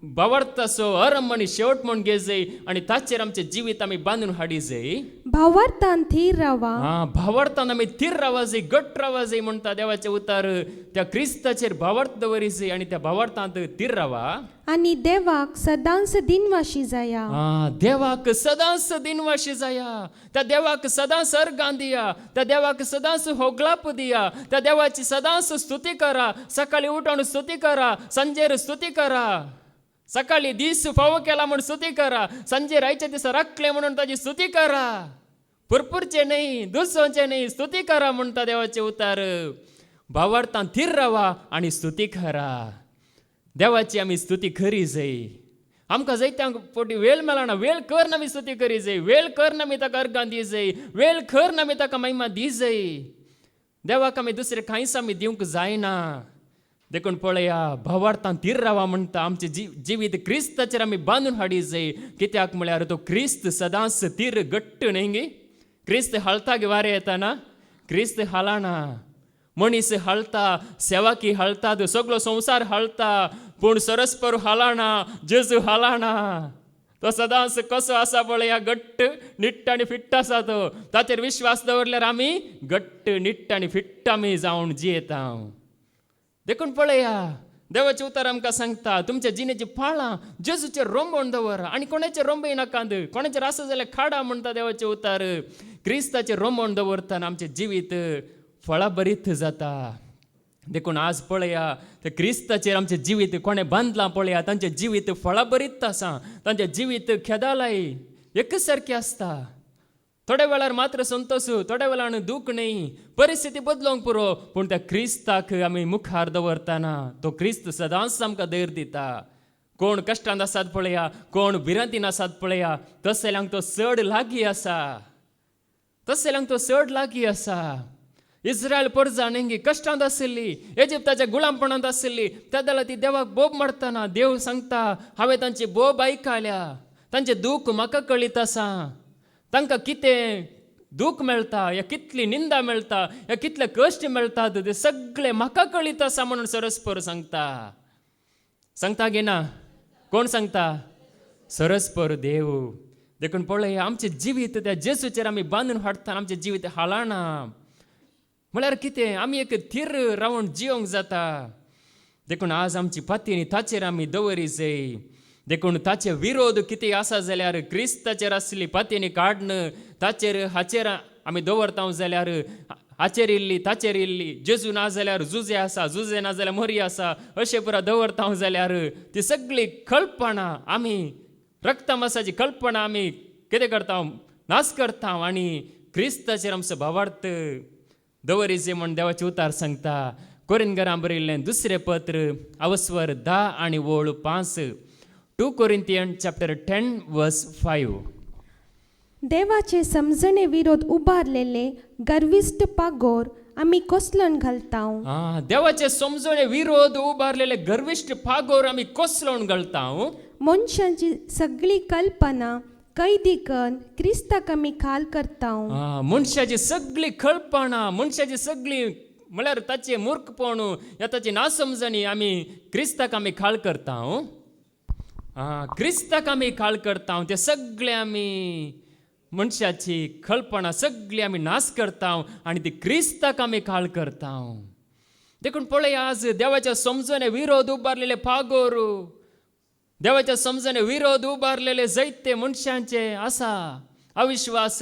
भावार्थाचो आरंभ आनी शेवट म्हूण घे जाय आनी ताचेर आमचें जिवीत आमी बांदून हाडी जाय. भावार्थान थीर रावा. भावार्थान आमी थीर रावा जाय, घट रावा जाय म्हणटा देवाचें उतार. त्या क्रिस्ताचेर भावार्थ दवरी जाय आनी त्या भावार्थांत थीर रावा. आनी देवाक सदांच दिनवाशी जाया. देवाक सदांच दिनवाशी जाया. त्या देवाक सदांच अर्गां दिया. त्या देवाक सदांच होगलाप दिया. त्या देवाची सदांच स्तुती करा. सकाळी उठून स्तुती करा, सांजेर स्तुती करा. सकाळी दीस फावो केला म्हणून स्तुती करा, सांजे रायच्या दिसा राखले म्हणून ताची स्तुती करा. पुरपुरचे नाही, दुसोवचे नाही, स्तुती करा म्हणटा देवाचे उतार. भावार्थान थीर रावा आनी स्तुती करा. देवाची आमी स्तुती करी जाय. आमकां जायत्या पोटी वेळ मेळना, वेळ करन आमी स्तुती करी जाय. वेळ करन आमी ताका अर्गां दी जाय. वेळ करन आमी ताका महिमा दी जाय. देवाक आमी दुसरें कांयच आमी दिवंक जायना. देखून पळया भावार्थान तीर रावा म्हणटा आमचे जिवीत क्रिस्ताचेर आमी बांदून हाडी जाय. कित्याक म्हळ्यार तो क्रिस्त सदांच तीर घट्ट न्ही गे. क्रिस्त हालता गे वारे येताना क्रिस्त हालाना. मनीस हालता, सेवाकी हालतात, सगळो संवसार हालता, पूण सरस्पर हालाना, जेजू हालाना. तो सदांच कसो आसा पळया, घट्ट निट्ट आनी फिट्ट आसा तो. ताचेर विश्वास दवरल्यार आमी घट्ट निट्ट आनी फिट्ट आमी जावन जियेता. देखून पळया देवाचे उतार आमकां सांगता तुमच्या जिणेची फाळां जेजूचेर रोंबोवन दवरा आनी कोणाचेर रोंबय नाकांद. कोणाचेर आसा जाल्यार खाडा म्हणटा देवाचे उतार. क्रिस्ताचेर रोंबोवन दवरतना आमचें जिवीत फळां बरीत जाता. देखून आज पळया ते क्रिस्ताचेर आमचें जिवीत कोणें बांदलां पळया तांचें जिवीत फळां बरीत आसा. तांचें जिवीत खेदालाय एकच सारकें आसता. थोड्या वेळार मात्र संतोश, थोड्या वेळान दूख न्ही, परिस्थिती बदलोवंक पुरो, पूण त्या क्रिस्ताक आमी मुखार दवरतना तो क्रिस्त सदांच आमकां धैर्य दिता. कोण कश्टांत आसात पळया, कोण भिरांतीन आसात पळया, तसल्यांक तो चड लागीं आसा. तसल्यांक तो चड लागीं आसा. इस्रायल परजा नेंगी कश्टांत आशिल्ली, इजिप्ताच्या गुलामपणांत आशिल्ली, त्या जाल्यार ती देवाक बोब मारतना देव सांगता हांवें तांची बोब आयकल्या. तांचें दूख म्हाका कळीत आसा. तांकां कितें दूख मेळटा, या कितली निंदा मेळटा, या कितले कश्ट मेळटात ते सगळे म्हाका कळीत आसा म्हणून सरस्पर सांगता. सांगता गे ना? कोण सांगता? सरस्पर देव. देखून पळय आमचें जिवीत त्या जेजूचेर आमी बांदून हाडटा. आमचें जिवीत हालाना म्हळ्यार कितें, आमी एक थीर रावून जियोंक जाता. देखून आज आमची फाती ताचेर आमी दवरी जाय. देखून ताचे विरोध कितें आसा जाल्यार क्रिस्ताचेर आसली फाती काडन ताचेर हाचेर आमी दवरता जाल्यार हाचेर इल्ली ताचेर इल्ली, जेजू ना जाल्यार जुजे आसा, जुजे ना जाल्यार मरी आसा, अशें पुरा दवरता जाल्यार ती सगळी कल्पना आमी रक्तमासाची कल्पना आमी कितें करता, नाश करता. आनी क्रिस्ताचेर आमचो भावार्थ दवरीचे म्हण देवाचे उतार सांगता. कोरिंथीकांक बरयल्लें दुसरें पत्र अवस्वर 10 आणि वोळ 5. 2 Corinthians chapter 10 verse 5. देवाचे समजणे विरोध उबारलेले गर्विष्ट पागोर आम्ही कोसलोन घालता. देवाचे समजणे विरोध उबारलेले गर्विष्ट पागोर आम्ही कोसलोन घालता. मनशांची सगळी कल्पना कैदी कन क्रिस्ताक आमी खाल करता. मनशाची सगळी कल्पना, मनशाची सगळी म्हळ्यार ताचे मूर्खपण या ताची नासमजणी आमी क्रिस्ताक आमी खाळ करता. क्रिस्ताक आमी खाळ करता. ते सगळे आमी मनशाची कल्पना सगळी आमी नाश करता आनी ती क्रिस्ताक आमी खाळ करता. देखून पळय आज देवाच्या समजणे विरोध उबारलेले पागोर, देवाच्या समजणे विरोध उबारलेले जायते मनशांचे आसा अविश्वास.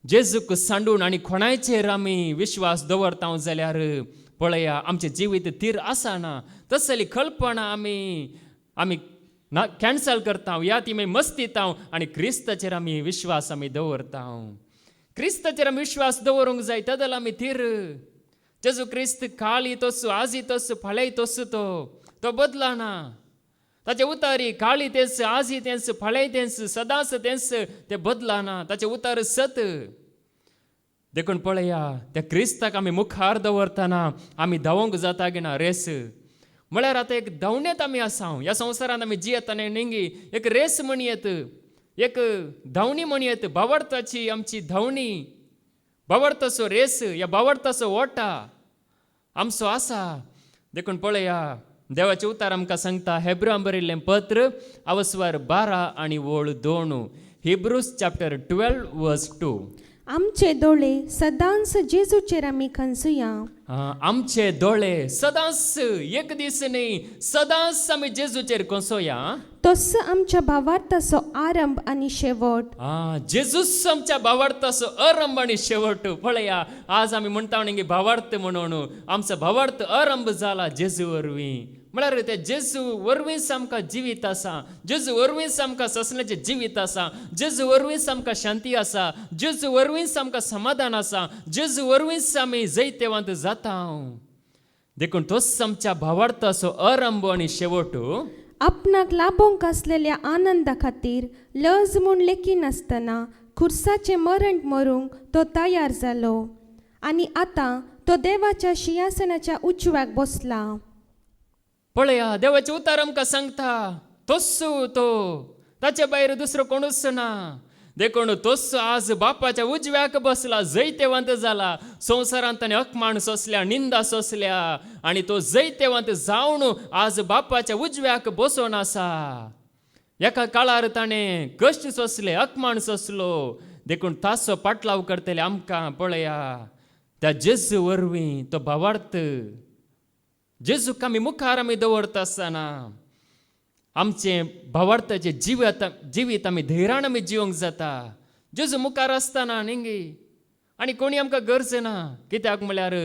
जेजूक सांडून आनी कोणाचेर आमी विश्वास दवरता जाल्यार पळया आमचें जिवीत तीर आसना. तसली कल्पना आमी कॅन्सल करता, या ती आमी मस्तिता आनी क्रिस्ताचेर आमी विश्वास आमी दवरता. क्रिस्ताचेर आमी विश्वास दवरूंक जाय. त्या जाल्यार आमी तीर जेजू क्रिस्त काळी तोस, आजी तोस, फाल्याय तोस, तो बदलाना. ताचे उतारी काळी तेंस, आजी तेंस, फाल्याय तेंस, सदांच तेंस, ते बदलाना. ताचे उतार सत. देखून पळया त्या क्रिस्ताक आमी मुखार दवरतना आमी धांवोंक जाता गे ना रेस. म्हळ्यार आतां एक धांवणेंत आमी आसा. ह्या संवसारांत आमी जियेतना नेंगी एक रेस म्हणयेत, एक धांवणी म्हणयेत. भावार्थाची आमची धांवणी, भावार्थाचो रेस, या भावार्थाचो ओटा आमचो आसा. देखून पळया देवाचे उतार आमकां सांगता हेब्रांक बरयल्लें पत्र अवस्वर 12 आणि वोळ 2. हिब्रूज चॅप्टर 12 वर्स 2. आमचे दोळे सदांच जेजूचेर आमी खंचुया. आमचे दोळे सदांच, एक दीस न्ही, सदांच आमी जेजूचेर कोसोया. तोच आमच्या भावार्थाचो आरंभ आनी शेवट. जेजूच आमच्या भावार्थाचो आरंभ आनी शेवट. पळया आज आमी म्हणटा न्ही भावार्थ म्हणून, आमचो भावार्थ आरंभ जाला जेजू वरवीं. म्हळ्यार ते जेजू वरवींच आमकां जिवीत आसा. जेजू वरवींच आमकां ससण्याचें जिवीत आसा. जेजू वरवींच आमकां शांती आसा. जेजू वरवींच आमकां समाधान आसा. जेजू वरवींच आमी जैतेवंत जाता. देखून तोच आमच्या भावार्थाचो आरंभ आनी शेवट. आपणाक लाभोंक आसलेल्या आनंदा खातीर लज म्हूण लेखी नासतना खुर्साचें मरण मरूंक तो तयार जालो. आनी आतां तो तो देवाच्या सिंहासनाच्या उजव्याक बसला. पळया देवाचे उतार आमकां सांगता तोस्सू तो, ताचे भायर दुसरो कोणूच ना. देखून तोस्सू आज बापाच्या उजव्याक बसला, जैतेवंत जाला. संवसारांत ताणें अकमाण सोंसल्या, निंदा सोंसल्या, आनी तो जैतेवंत जावन आज बापाच्या उजव्याक बसून आसा. एका काळार ताणें कश्ट सोंसले, अकमाण सोंसलो. देखून तासो पाटलाव करतले आमकां पळया. त्या जेजू वरवीं तो भावार्थ जेजूक आमी मुखार आमी दवरता आसतना आमचे भावार्थाचे जिवीत आमी धैर्यान आमी जिवंक जाता. जेजू मुखार आसतना न्ही, आनी कोणी आमकां गरज ना. कित्याक म्हळ्यार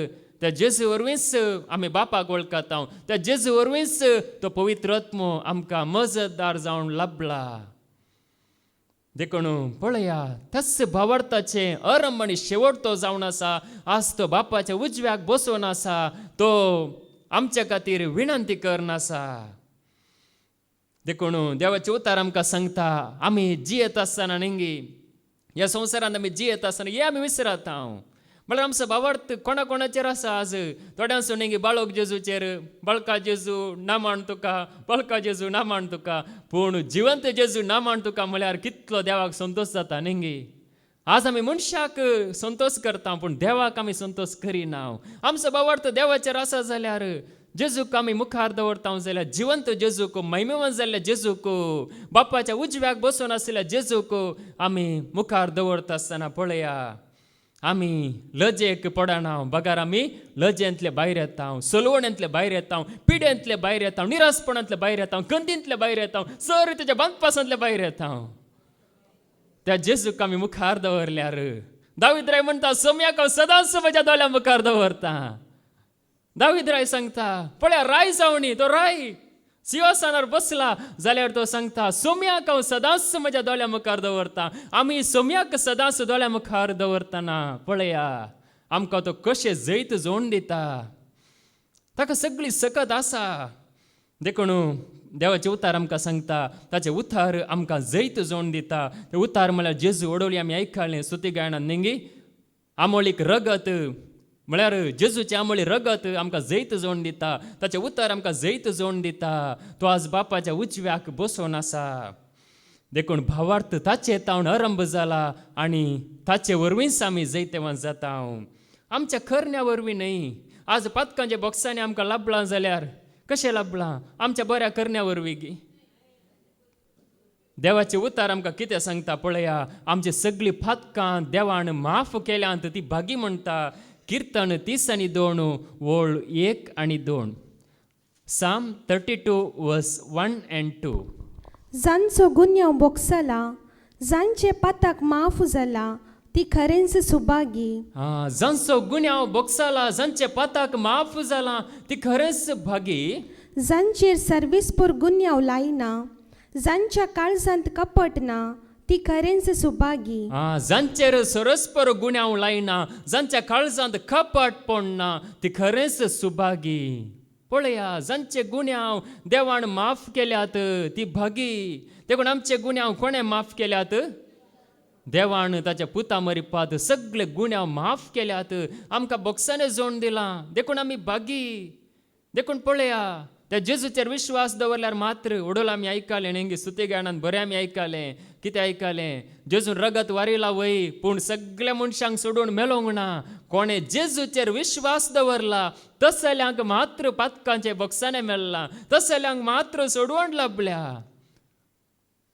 त्या जेजू वरवींच आमी बापाक वळखता. त्या जेजू वरवींच तो पवित्र आत्मो आमकां मजतदार जावन लाभला. देखून पळया तस भावार्थाचे आरंभ आनी शेवट तो जावन आसा. आज तो बापाच्या उजव्याक बसून आसा. तो आमच्या खातीर विनंती करन आसा. देखून देवाचे उतार आमकां सांगता आमी जियेत आसतना न्ही, ह्या संवसारांत आमी जियेत आसतना हे आमी विसरता. म्हळ्यार आमचो भावार्थ कोणा कोणाचेर आसा. आज थोड्यांचो न्ही बाळक जेजूचेर, बाळका जेजू ना माण तुका, बाळका जेजू ना माण तुका. पूण जिवंत जेजू ना माण तुका म्हळ्यार कितलो देवाक संतोश जाता न्ही. आज आमी मनशाक संतोष करता पूण देवाक आमी संतोष करिना. आमचो भावार्थ देवाचेर आसा जाल्यार जेजूक आमी मुखार दवरता जाल्यार जिवंत जेजूक, महिमेवंत जाल्ल्या जेजूक, बापाच्या उजव्याक बसून आसलेल्या जेजूक आमी मुखार दवरता आसतना पळया आमी लजेक पडना. बगार आमी लजेंतले भायर येता, सोलवण्यांतले भायर येता, पिड्यांतले भायर येता, निरासपणांतले भायर येता, कंदींतले भायर येता, सर तेच्या बांदपासांतले भायर येता. त्या जेजूक आमी मुखार दवरल्यार दावीद राय म्हणटा सोम्याक हांव सदांच म्हज्या दोळ्या मुखार दवरता. दावीद राय सांगता पळया राय जावणी, तो राय सिंहासनार बसला जाल्यार तो सांगता सोम्याक हांव सदांच म्हज्या दोळ्या मुखार दवरता. आमी सोम्याक सदांच दोळ्या मुखार दवरतना पळया आमकां तो कशें जैत जोडून दिता. ताका सगळी सकत आसा. देखून देवाचे उतार आमकां सांगता ताचे उतार आमकां जैत जोडून दिता. ते उतार म्हळ्यार जेजू ओडवली आमी आयकले स्तुती गायनांत न्ही. आमोळीक रगत म्हळ्यार जेजूची आमोळी रगत आमकां जैत जोडून दिता. ताचे उतार आमकां जैत जोडून दिता. तो आज बापाच्या उजव्याक बसून आसा. देखून भावार्थ ताचे तावन आरंभ जाला आनी ताचे वरवींच आमी जैतेवंत जाता. आमच्या करण्या वरवीं न्ही. आज पातकांच्या बॉक्सांनी आमकां लाभलां जाल्यार कशें लाभलां? आमच्या बऱ्या करण्या वरवीं गी. देवाचे उतार आमकां कितें सांगता पळया आमची सगळीं फातकां देवान माफ केल्यांत ती भागी म्हणटा. कीर्तन 30:2 ओळ 1 आनी 2. Psalm 32 verse 1 and 2. जांचो गुन्यांव बोगसला, जांचे पाताक माफ जाला, ती खरेंच सुभागी. जांचो गुन्यांव बोगसला, जांचे पाताक माफ जाला, ती खरेंच भागी. जांचेर सर्वेस्पर गुन्यांव लायना, जांच्या काळजांत कपट ना, ती खरेंच सुभागी. जांचेर सरस्पर गुन्यांव लायना, जांच्या काळजांत कपट पडना, ती खरेंच सुभागी. पळया जांचे गुन्यांव देवान माफ केल्यात ती भागी. देखून आमचे गुन्यांव कोणें माफ केल्यात? देवान ताच्या पुता मरिपात सगळे गुन्यांव माफ केल्यात. आमकां बॉक्साने जोडून दिलां. देखून आमी भागी. देखून पळया त्या जेजूचेर विश्वास दवरल्यार मात्र ओडोल आमी आयकलें न्ही. स्तुती गायनांत बरें आमी आयकलें. कितें आयकलें? जेजून रगत वारिला वय पूण सगळ्या मनशांक सोडून मेलोंक ना. कोणें जेजूचेर विश्वास दवरला तसल्यांक मात्र पातकांचे बॉक्साने मेळ्ळा. तसल्यांक मात्र सोडवण लाभल्या.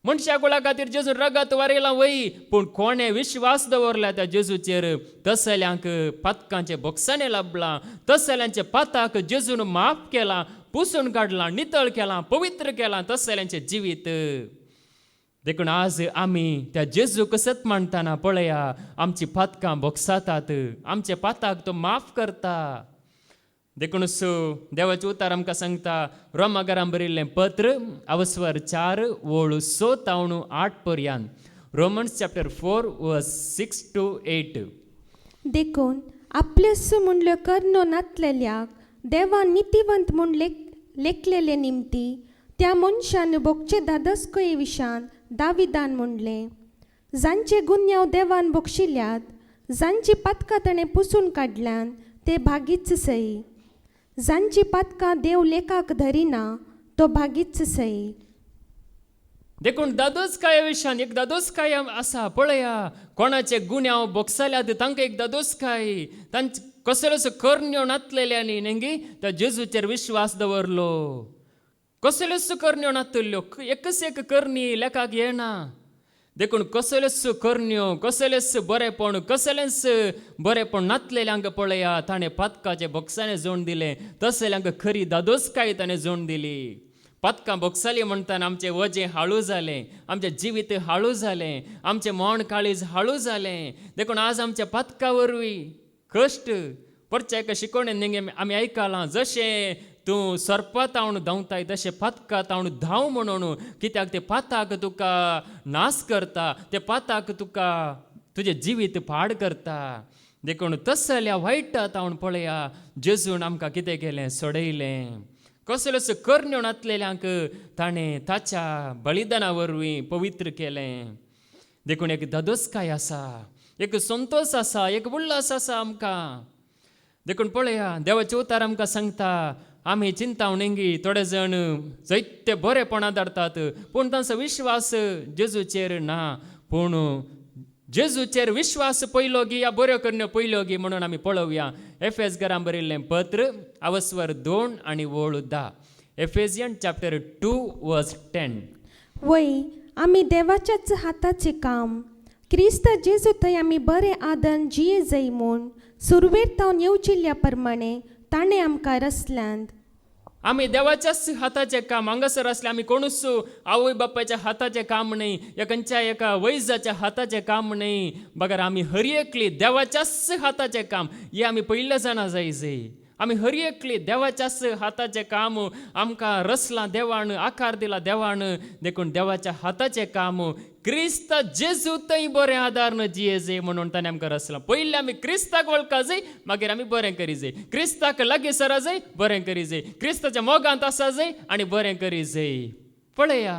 मनशा कुळा खातीर जेजून रगत वारिला वय पूण कोणें विश्वास दवरला त्या जेजूचेर तसल्यांक पातकांचे बॉक्साने लाभला. तसल्यांचे पाताक जेजून माफ केला, पुसून काडला, नितळ केला, पवित्र केला तसल्यांचे जिवीत. देखून आज आमी त्या जेजूक सत मानतना पळया आमची पातकां बॉक्सातात. आमचे पाताक तो माफ करता. देखून देवाचे उतार आमकां सांगता रोमाकारांक बरयल्लें पत्र अवस्वर 4 ओळ 6-8 पर्यंत. रोमन्स चॅप्टर 4 वर्स 6 to 8. देखून आपलेस म्हणल्यो कर्नो नातलेल्याक देवान नितिवंत म्हूण लेखलेले निमती त्या मनशान बोगचे दादस्कये विशान दाविदान म्हणलें, जांचे गुन्यांव देवान बक्षिल्ल्यात, जांची पातकां ताणें पुसून काडल्यान, ते भागीच सई. जांची पातकां देव लेखाक धरिना तो भागीच सई. देखून दादोसकाया विशयान एक दादोसकाय आसा पळया. कोणाचे गुन्यांव बोगसल्यात तांकां एक दादोसकाय. तांचे कसल्योच करण्यो नातलेल्यांनी नेंगी त्या जेजूचेर विश्वास दवरलो. कसल्योच करण्यो नातल्यो. एकच एक करणी लेखाक येना. देखून कसल्योच करण्यो, कसलेच बरेपण, कसलेंच बरेपण नातलेल्यांक पळया ताणें पातकाचे बोगसाने जोड दिलें. तसल्यांक खरी दादोसकाय ताणें जोड दिली. पातकां बोगसाली म्हणटाना आमचें वजें हाळू जालें, आमचें जिवीत हाळू जालें, आमचें मोण काळीज हाळू जालें. देखून आज आमच्या पातकां वरवीं कश्ट परच्या एका शिकोवणेन नेंगे आमी आयकलां, जशें तूं सर्पा तावन धांवताय तशें पातकां तावन धांव म्हणून. कित्याक ते पाताक तुका नास करता, ते पाताक तुका तुजें जिवीत पाड करता. देखून तसल्या वायटा तावन पळया जेजून आमकां कितें केलें, सोडयलें. कसल्योच करण्यो नातलेल्यांक ताणें ताच्या बलिदाना वरवीं पवित्र केलें. देखून एक दादोसकाय आसा, एक संतोश आसा, एक उल्हास आसा आमकां. देखून पळया देवाचे उतार आमकां सांगता, आमी चिंतावणेंगी थोडे जाण जायते बरेपणा धाडटात पूण तांचो विश्वास जेजूचेर ना. पूण जेजूचेर विश्वास पयलो गी या बऱ्यो करण्यो पयल्यो गी म्हणून आमी पळोवया. एफेसकारांक बरयल्लें पत्र आवस्वर 2 आनी वोळ 10. एफेसियन चॅप्टर 2 वर्स 10. वय आमी देवाच्याच हाताचें काम. क्रिस्त जेजू थंय आमी बरें आदन जिये जय म्हूण सुरवेर तावन येवचिल्ल्या प्रमाणे ताणें आमकां रचल्यांत. आमी देवाच्याच हाताचें काम. हांगासर आसले आमी कोणूच आवय बापायच्या हाताचें काम न्हय, या खंयच्या एका वैजाच्या हाताचें काम न्हय. बगर आमी हर एकली देवाच्याच हाताचें काम हें आमी पयलें जाणा जाय. आमी हर एकली देवाच्याच हाताचें काम आमकां रचलां देवान, आकार दिला देवान. देखून देवाच्या हाताचें काम क्रिस्त जेजू थंय बरें आदार जिये जाय म्हणून ताणें आमकां रचलां. पयलीं आमी क्रिस्ताक वळखा जाय, मागीर आमी बरें करी जाय. क्रिस्ताक लागीं सरा जाय, बरें करी जाय. क्रिस्ताच्या मोगांत आसा जाय आनी बरें करी जाय. पळया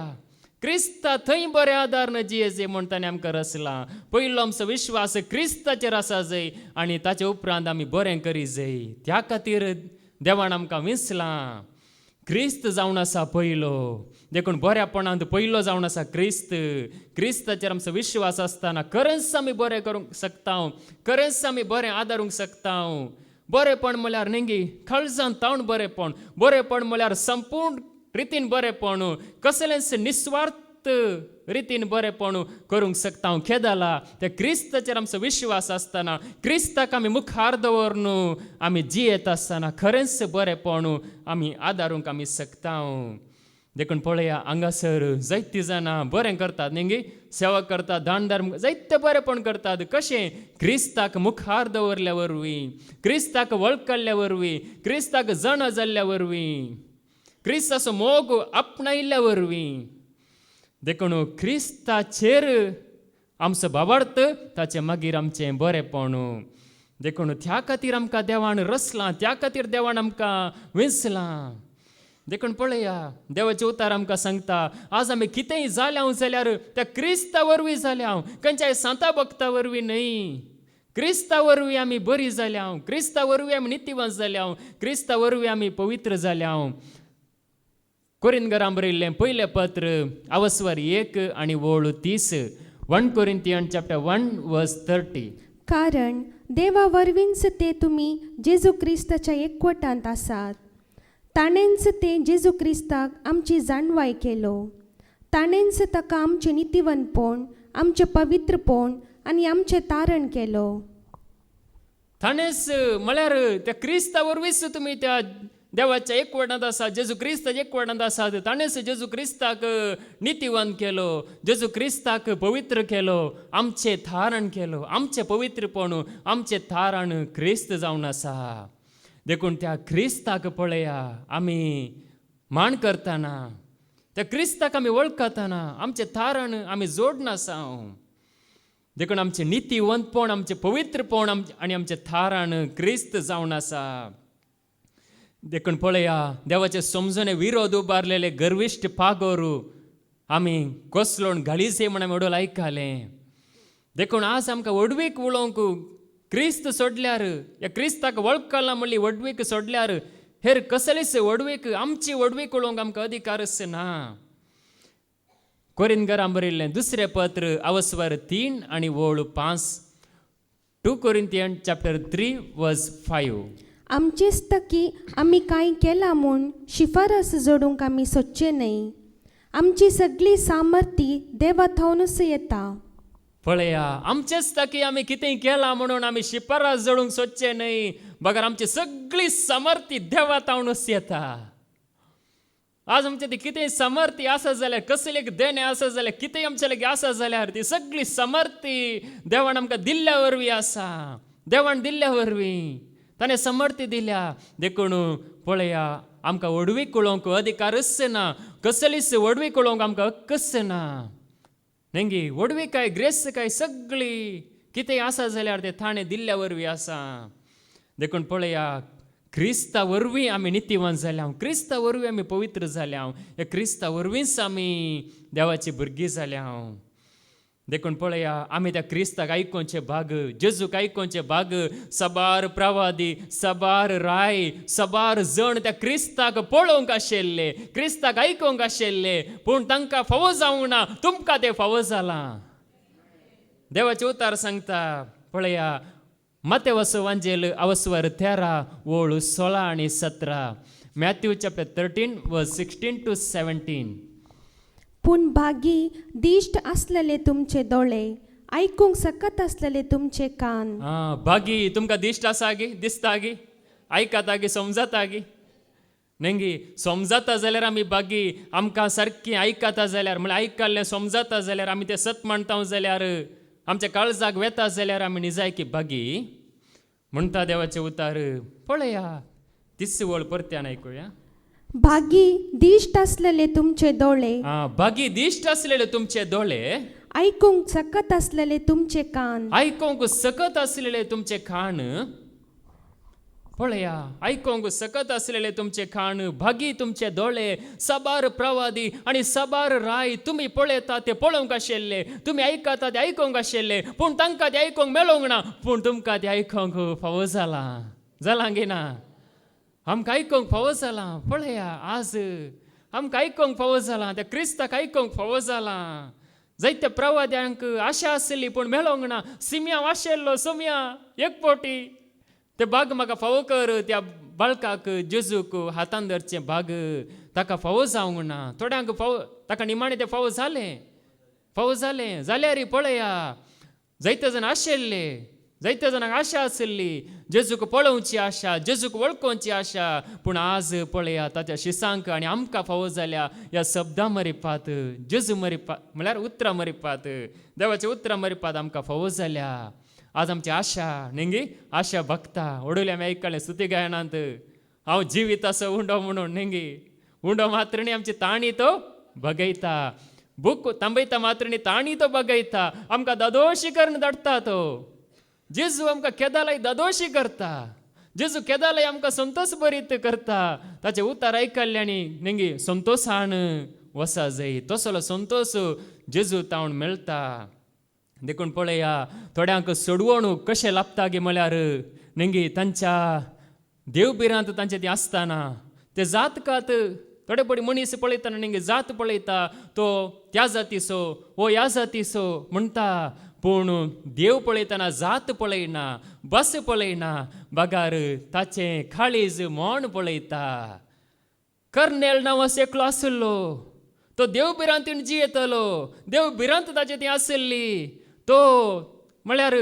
क्रिस्ता थंय बरें आदार जिये जाय म्हूण ताणें आमकां रचलां. पयलो आमचो विश्वास क्रिस्ताचेर आसा जाय आनी ताचे उपरांत आमी बरें करी जाय. त्या खातीर देवान आमकां विंचलां. क्रिस्त जावन आसा पयलो. देखून बऱ्यापणांत पयलो जावन आसा क्रिस्त. क्रिस्ताचेर आमचो विश्वास आसतना खरेंच आमी बरें करूंक शकता, खरेंच आमी बरें आदारूंक शकता. बरेपण म्हळ्यार नेंगी काळजान तावन बरेपण. बरेपण म्हळ्यार संपूर्ण रितीन बरेपण, कसलेंच निस्वार्थ रितीन बरेपण करूंक शकता. खेदाला त्या क्रिस्ताचेर आमचो विश्वास आसतना, क्रिस्ताक आमी मुखार दवरून आमी जियेत आसतना खरेंच बरेपण आमी आदारूंक आमी शकता. देखून पळया हांगासर जायतीं जाणां बरें करतात नेंगी, सेवा करतात, दान धर्म जायते बरेपण करतात. कशें? क्रिस्ताक मुखार दवरल्या वरवीं, क्रिस्ताक वळखल्या वरवीं, क्रिस्ताक जाणा जाल्ल्या वरवीं, क्रिस्ताचो मोग आपणायल्ल्या वरवीं. देखून क्रिस्ताचेर आमचो भावार्थ ताचें मागीर आमचें बरेपण. देखून त्या खातीर आमकां देवान रचलां, त्या खातीर देवान आमकां वेंचलां. देखून पळया देवाचे उतार आमकां सांगता, आज आमी कितेंय जाल्या जाल्यार त्या क्रिस्ता वरवीं जाल्या, खंयच्याय सांता भक्ता वरवीं न्हय. क्रिस्ता वरवीं आमी बरीं जाल्या, क्रिस्ता वरवीं आमी नितीवंत जाल्या, क्रिस्ता वरवीं आमी पवित्र जाल्या. कोरिंथीकांक बरयल्लें पयलें पत्र आवस्वर 1 आनी वोळ 30. 1 Corinthians chapter 1 verse 30. कारण देवा वरवींच ते तुमी जेजू क्रिस्ताच्या एकवटांत आसात. ताणेंच ते जेजू क्रिस्ताक आमची जाणवाय केलो. ताणेंच ताका आमचें नितीवंतपण, आमचें पवित्रपण आनी आमचें तारण केलो. ताणेंच म्हळ्यार त्या क्रिस्ता वरवींच तुमी त्या देवाच्या एकवटांत आसात, जेजू क्रिस्ताच्या एकवटांत आसात. ताणेंच जेजू क्रिस्ताक नितीवंत केलो, जेजू क्रिस्ताक पवित्र केलो, आमचें थारण केलो. आमचें पवित्रपण, आमचें थारण क्रिस्त जावन आसा. देखून त्या क्रिस्ताक पळया आमी मान करतना, त्या क्रिस्ताक आमी वळखतना आमचें थारण आमी जोडून आसा. देखून आमचें नितीवंतपण, आमचें पवित्रपण आनी आमचें थारण क्रिस्त जावन आसा. देखून पळया देवाचे समजूने विरोध उबारलेले गर्विश्ट पागोर आमी कोसलोन घाळीचे म्हण आमी वडोल आयकलें. देखून आज आमकां वडवीक उलोवंक क्रिस्त सोडल्यार या क्रिस्ताक वळखला म्हणली वडवीक सोडल्यार हेर कसलेच वडवीक आमची वडवीक उलोवंक आमकां अधिकारच ना. कोरिंथीकांक बरयल्लें दुसरें पत्र अवस्वर 3 आणि वोळ 5. 2 Corinthians chapter 3 verse 5. आमचेच तकी आमी कांय केलां म्हूण शिफारस जोडूंक आमी सोदचे न्हय. आमची सगळी सामर्थी देवा थावनूच येता. पळया, आमचेच ताकी आमी कितेंय केलां म्हणून आमी शिफारस जोडूंक सोदचे न्हय. बगर आमची सगळी सामर्थी देवा थावनूच येता. आज आमचे ती कितेंय सामर्थी आसा जाल्यार कसले देणे आसा जाल्यार कितेंय आमचे लागीं आसा जाल्यार ती सगळी सामर्थी देवान आमकां दिल्ल्या वरवीं आसा. देवान दिल्ल्या वरवीं ताणें समर्थी दिल्या. देखून पळया, आमकां वडवीक उलोवंक अधिकारच ना. कसलीच वडवीक उलोवंक आमकां हक्कच ना. नेंगी वडवी काय ग्रेस काय सगळी कितेंय आसा जाल्यार ते ताणें दिल्ल्या वरवीं आसा. देखून पळया, क्रिस्ता वरवीं आमी नितीवान जाल्या. क्रिस्ता वरवीं आमी पवित्र जाल्या. हे क्रिस्ता वरवींच आमी देवाची भुरगीं जाल्या. देखून पळया, आमी त्या क्रिस्ताक आयकोवचे भाग, जेजूक आयकोवचे भाग. सबार प्रवादी, सबार राय, सबार जण त्या क्रिस्ताक पळोवंक आशिल्ले, क्रिस्ताक आयकोवंक आशिल्ले, पूण तांकां फावो जावंक ना. तुमकां ते फावो जालां. देवाचे उतार सांगता. पळया, मत्तेव वांजेल अवस्वर 13 वोळ 16 आणि 17. मॅथ्यू चॅप्टर 13 वर्स 16 to 17. पूण भागी दिश्ट आसलेले तुमचे दोळे, आयकूंक सकत आसलेले तुमचे कान. भागी तुमकां दिश्ट आसा गे, दिसता गे, आयकता गे, समजता गे. नेंगी समजता जाल्यार आमी भागी. आमकां सारकी आयकता जाल्यार म्हळ्यार आयकल्लें समजता जाल्यार आमी तें सत म्हणटा जाल्यार आमच्या काळजाक वेता जाल्यार आमी निजायकी भागी म्हणटा देवाचे उतार. पळया, तीस वळ परत्यान आयकुया. भागी दिश्ट आसलेले तुमचे दोळे, भागी दिश्ट आसलेले तुमचे दोळे, आयकूंक सकत आसलेले तुमचे कान. आयकोंक सकत आसलेले तुमचे कान. पळया, आयकोंक सकत आसलेले तुमचे कान, भागी तुमचे दोळे, सबार प्रवादी आणि सबार राय. तुम्ही पळयता ते पळोवंक आशिल्ले, तुम्ही आयकता ते आयकोंक आशिल्ले, पूण तांकां ते आयकोंक मेळोंक ना. पूण तुमकां ते आयकोंक फावो जाला गे ना. आमकां आयकोंक फावो जाला. पळया, आज आमकां आयकोंक फावो जाला. त्या क्रिस्ताक आयकोंक फावो जाला. जायत्या प्रवाद्यांक आशा आसली पूण मेळोंक ना. सिम्या वाशेल्लो सोम्या एक पोटी ते भाग म्हाका फावो कर. त्या बाळकाक जेजूक हातान धरचे भाग ताका फावो जावंक ना. थोड्यांक फावो, ताका निमाणे ते फावो जाले जाल्यार पळया, जायते जाण आशिल्ले, जायत्या जाणांक आशा आसली जेजूक पळोवची आशा, जेजूक वळखोवची आशा. पूण आज पळया, ताच्या शिसांक आनी आमकां फावो जाल्या ह्या शब्दां मरिपात, जेजू मरिपात म्हळ्यार उतरां मरिपात, देवाच्या उतरां मरिपात आमकां फावो जाल्या. आज आमची आशा नेंगी आशा भक्ता ओडोले आमी आयकलें स्तुती गायनांत. हांव जिवीत असो उंडो म्हणून नेंगी उंडो मात्रणी आमची ताणी तो बगयता. बूक तांबयता मात्रणी ताणी तो बगयता. आमकां दादोशी करून धाडटा तो. जेजू आमकां केदालाय दादोशी करता. जेजू केदालाय आमकां संतोश भरीत करता. ताचे उतार आयकल्ल्यानी नेंगी संतोशान वसा जाय. तसलो संतोश जेजू तावन मेळटा. देखून पळया, थोड्यांक सोडवणूक कशें लाभता गे म्हळ्यार नेंगी तांच्या देवबिरांत तांचे ती आसतना ते जातकात थोडे पडी मनीस पळयतना नेंगे जात पळयता. तो त्या जातीचो वो ह्या जातीचो म्हणटा, पूण देव पळयतना जात पळयना, बस पळयना, बगार ताचे काळीज मोण पळयता. कर्नेल नांवाचो एकलो आसलो, तो देव बिरांतीन जियेतलो. देव बिरांत ताचे ती आसली. तो म्हळ्यार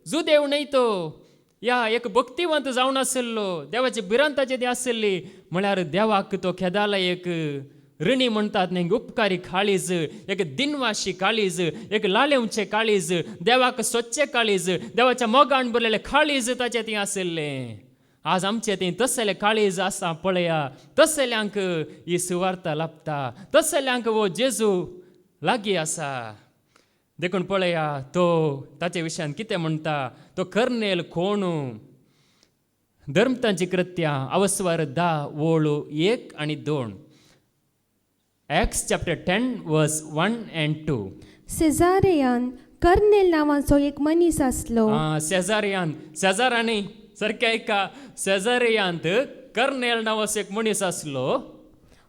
जुदेव न्हय, तो या एक भक्तिवंत जावन आसलो. देवाची बिरांताची ती आसली. म्हळ्यार देवाक तो केदाला एक ऋणी म्हणटात न्ही, उपकारी काळीज, एक दिनवाशी काळीज, एक लालेवचे काळीज, देवाक स्वच्छ काळीज, देवाच्या मोगान भरलेले काळीज ताचे ती आसले. आज आमचे ती तसले काळीज आसा. पळया, तसल्यांक ही सुवार्ता लाभता. तसल्यांक वो जेजू लागीं आसा. देखून पळया, तो ताचे विशयान कितें म्हणटा. तो कर्नेल कोण. धर्मतांची कृत्यां अवस्वर 10 वोळ 1 आणि 2. Acts chapter 10 verse 1 and 2. सेजारेयान kernel नावाचो एक मनीस आसलो. शेजारांनी सारखे ऐका, शेजारियांत कर्नेल नावाचो एक मनीस असलो.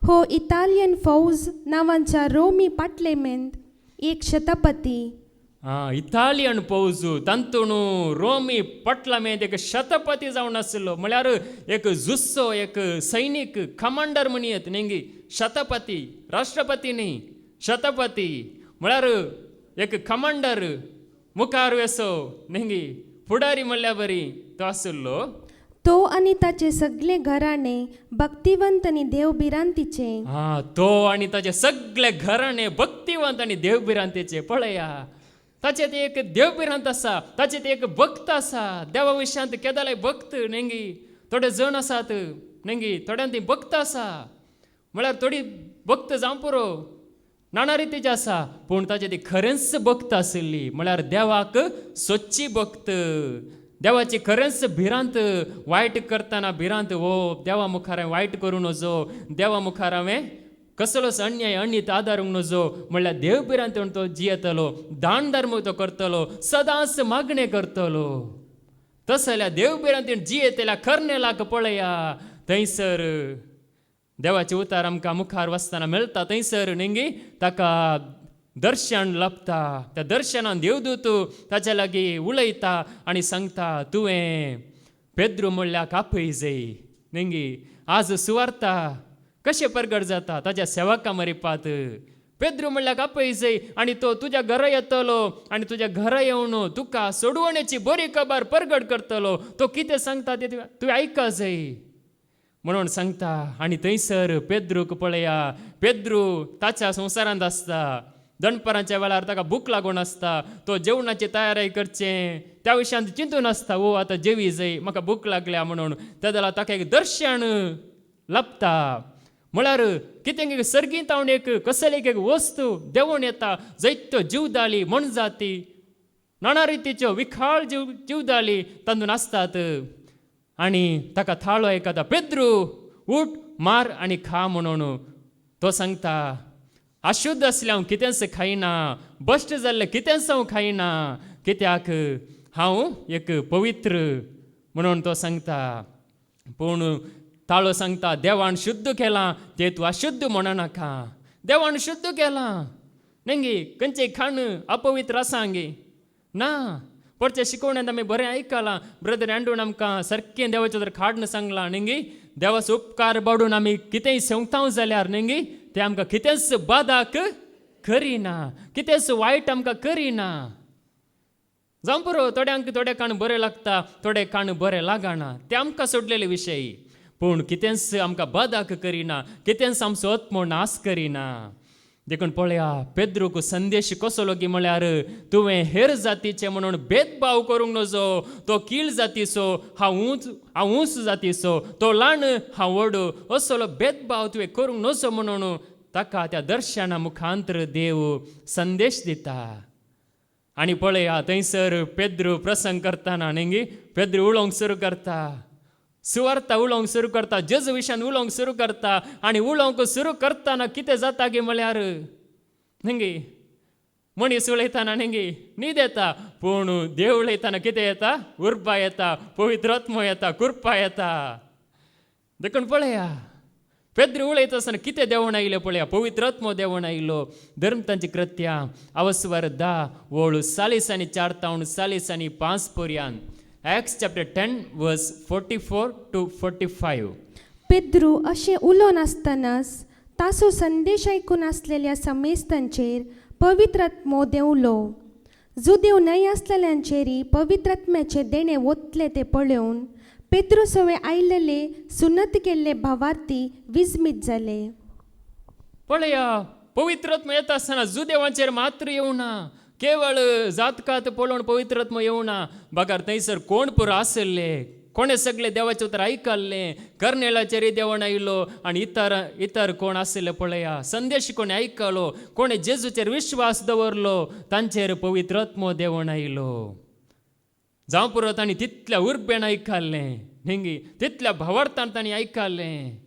हो इटालियन फौज नावांच्या रोमी पाटलेमेंत एक शतपती. इटालियन फौजू तांतून रोमी पटला में एक शतपती जावन आसलो. म्हळ्यार एक जुस्सो एक सैनीक कमांडर म्हणी येत नेंगी. शतपती राष्ट्रपती न्ही, शतपती म्हळ्यार एक कमांडर मुखार वेसो नेंगी फुडारी म्हणल्या बरी तो आसलो. तो आणि ताचे सगळे घराणे भक्तिवंत आणि देवबिरांतीचे. तो आणि ताचे सगळे घराणे भक्तिवंत आणि देवबिरांतीचे. पळया ताचे ते एक देवबिरांत आसा, ताचे ते एक भक्त आसा. देवा विशयांत केदाले भक्त नेंगी थोडे जण आसात नेंगी, थोड्यांत ती भक्त आसा. म्हळ्यार थोडी भक्त जावं पुरो नाना रितीची आसा, पूण ताचे ती खरेंच भक्त आसली. म्हळ्यार देवाक सोदची भक्त, देवाची खरेंच भिरांत. वायट करतना भिरांत, हो देवा मुखार हांवें वायट करूं नजो, देवा मुखार हांवें कसलोच अन्याय अणीत आदारूंक नजो. म्हळ्यार देव भिरांत तो जियेतलो, दान धर्म तो करतलो, सदांच मागणे करतलो. तस जाल्यार देव भिरांत जियेतल्या कर्नेलाक पळया. थंयसर देवाचे उतार आमकां मुखार वचतना मेळटा. थंयसर नेंगी ताका दर्शन लभता. त्या दर्शनान देवदूत ताच्या लागीं उलयता आनी सांगता, तुवें पेद्रू म्हणल्याक आपय जाय नेंगी. आज सुवार्ता कशें प्रगट जाता ताच्या सेवकां मरिपात. पेद्रू म्हणल्याक आपय जाय आनी तो तुज्या घरा येतलो आनी तुज्या घरा येवन तुका सोडवण्याची बरी खबर प्रगट करतलो. तो कितें सांगता ते तुवें आयका जाय म्हणून सांगता. आनी थंयसर पेद्रूक पळया, पेद्रू ताच्या संवसारांत आसता. दनपारांच्या वेळार ताका भूक लागून आसता. तो जेवणाची तयारी करचें त्या विशयांत चिंतून आसता. ओ आतां जेवी जाय, म्हाका भूक लागल्या म्हणून. त्या जाल्यार ताका एक दर्शन लभता. म्हळ्यार कितें सर्गींत हांव एक कसली एक वस्तू देंवून येता. जायत्यो जीवदाली मनजाती नाना रितीच्यो विखाळ जीवदाली तातूंत आसतात. आनी ताका थाळो आयकता, पेद्रू उठ मार आनी खा म्हणून. तो सांगता, अशुद्ध असले हांव कितेंच खायना, बश्ट जाल्ले कितेंच हांव खायना, कित्याक हांव एक पवित्र म्हणून तो सांगता. पूण ताळो सांगता, देवान शुद्ध केलां ते तूं अशुद्ध म्हणनाका. देवान शुद्ध केलां नेंगी, खंयचें खाण अपवित्र आसा गे ना. परचे शिकवण्यात आमी बरें आयकलां. ब्रदर एंड्रून आमकां सारकें देवाचें जर खाडण सांगलां नेंगी. देवाचो उपकार बाडून आमी कितेंय सेवतां जाल्यार नेंगी ते आमकां कितेंच बादाक करिना, कितेंच वायट आमकां करिना. जावं पुरो थोड्यांक थोडे खाण बरें लागता, थोडे खाण बरें लागना, ते आमकां सोडलेले विशय. पूण कितेंच आमकां बादाक करिना, कितेंच आमचो आत्मो नाश करिना. देखून पळया पेद्रूक संदेश कसो लोगी म्हळ्यार, तुवें हेर जातीचे म्हणून भेदभाव करूंक नजो. तो कीळ जातीचो, हांव ऊंच जातीचो, तो ल्हान हांव व्हड, असलो भेदभाव तुवें करूंक नजो म्हणून ताका त्या दर्शना मुखांतर देव संदेश दिता. आनी पळया थंयसर पेद्रू प्रसंग करतना नेंगी पेद्रू उलोवंक सुरू करता. सुवार्ता उलोवंक सुरू करता, जेजू विशयान उलोवंक सुरू करता. आनी उलोवंक सुरू करतना कितें जाता गे म्हळ्यार नेंगी मनीस उलयतना नेंगी न्हीद येता, पूण देव उलयतना कितें येता, उर्बा येता, पवित्र आत्मो येता, कृपा येता. देखून पळया पेद्रू उलयता आसतना कितें देंवून आयलें पळया, पवित्र आत्मो देंवून आयलो. धर्मतांची कृत्यां अवस्वर 10 वळू 40 आनी 4 तावन 40 आनी 5 पर्यंत. Acts chapter 10 verse 44 to 45. Pedro अशें उलोवन आसतनाच ताचो संदेश आयकून आसलेल्या समेस्तांचेर पवित्र आत्मो देंवलो. जुदेव न्हय आसलेल्यांचेरय पवित्र आत्म्याचे देणे वतले ते पळोवन पेद्रू सवे आयिल्ले सुन्नत केल्ले भावार्थी विस्मीत जाले. पळया पवित्र आत्मो येता आसतना जुदेवांचेर मात्र येवना, केवळ जातकात पळोवन पवित्र आत्मो येवना. बगार थंयसर कोण पुरो आसले, कोणें सगळे देवाचें उतर आयकल्लें. कर्नेलाचेरय देवण आयलो आनी इतर कोण आसले पळया संदेश कोणें आयकलो, कोणें जेजूचेर विश्वास दवरलो, तांचेर पवित्र आत्मो देवण आयलो. जावं पुरो तांणी तितल्या उर्बेन आयकल्लें नेंगी, तितल्या भावार्थान तांणी आयकल्लें.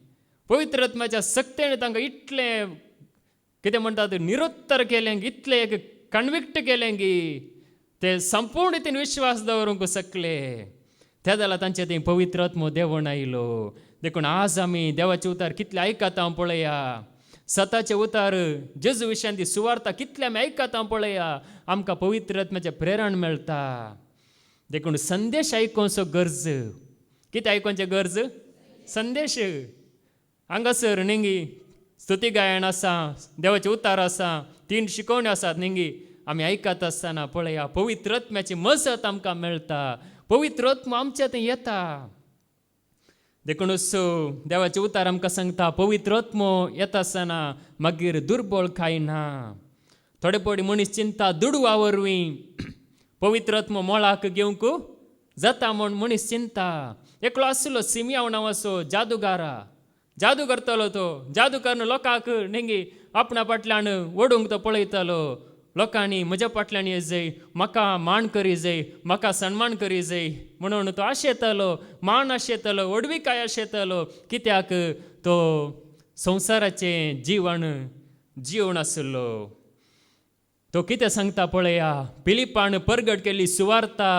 पवित्र आत्म्याच्या सक्तेन तांकां इतलें कितें म्हणटात निरुत्तर केलें, इतलें एक कन्विक्ट केलें गी ते संपूर्ण रितीन विश्वास दवरूंक शकले. त्या जाल्यार तांचे थंय पवित्र आत्मो देवण आयलो. देखून आज आमी देवाचे उतार कितले आयकता पळया. स्वताचे उतार जेजू विशयान ती सुवार्ता कितले आमी आयकता पळया. आमकां पवित्र आत्म्याचें प्रेरण मेळटा. देखून संदेश आयकोवचो गरज. कितें आयकोवचें गरज? संदेश. हांगासर न्ही स्तुती गायन आसा, देवाचे उतार आसा, 3 शिकवण्यो आसात न्ही. आमी आयकत आसतना पळया पवित्र आत्म्याची मजत आमकां मेळटा. पवित्र आत्मो आमच्या थंय येता. देखूनच देवाचे उतार आमकां सांगता पवित्र आत्मो येता आसतना मागीर दुर्बळ कांय ना. थोडे पडी मनीस चिंता दुडवा वरवीं पवित्र आत्मो मोळाक घेवंक जाता म्हूण मनीस चिंता. एकलो आसलो सिमियाव नांवाचो जादू करतलो तो. जादू करून लोकांक न्ही आपणा फाटल्यान ओडूंक तो पळयतालो. लोकांनी म्हज्या फाटल्यान ये जाय, म्हाका मान करी जाय, म्हाका सन्मान करी जाय म्हणून तो आशेतालो, मान आशेतालो, ओडविकाय आशेतालो. कित्याक तो संवसाराचें जीवन आसलो. तो कितें सांगता पळया. फिलिपान परगट केल्ली सुवार्ता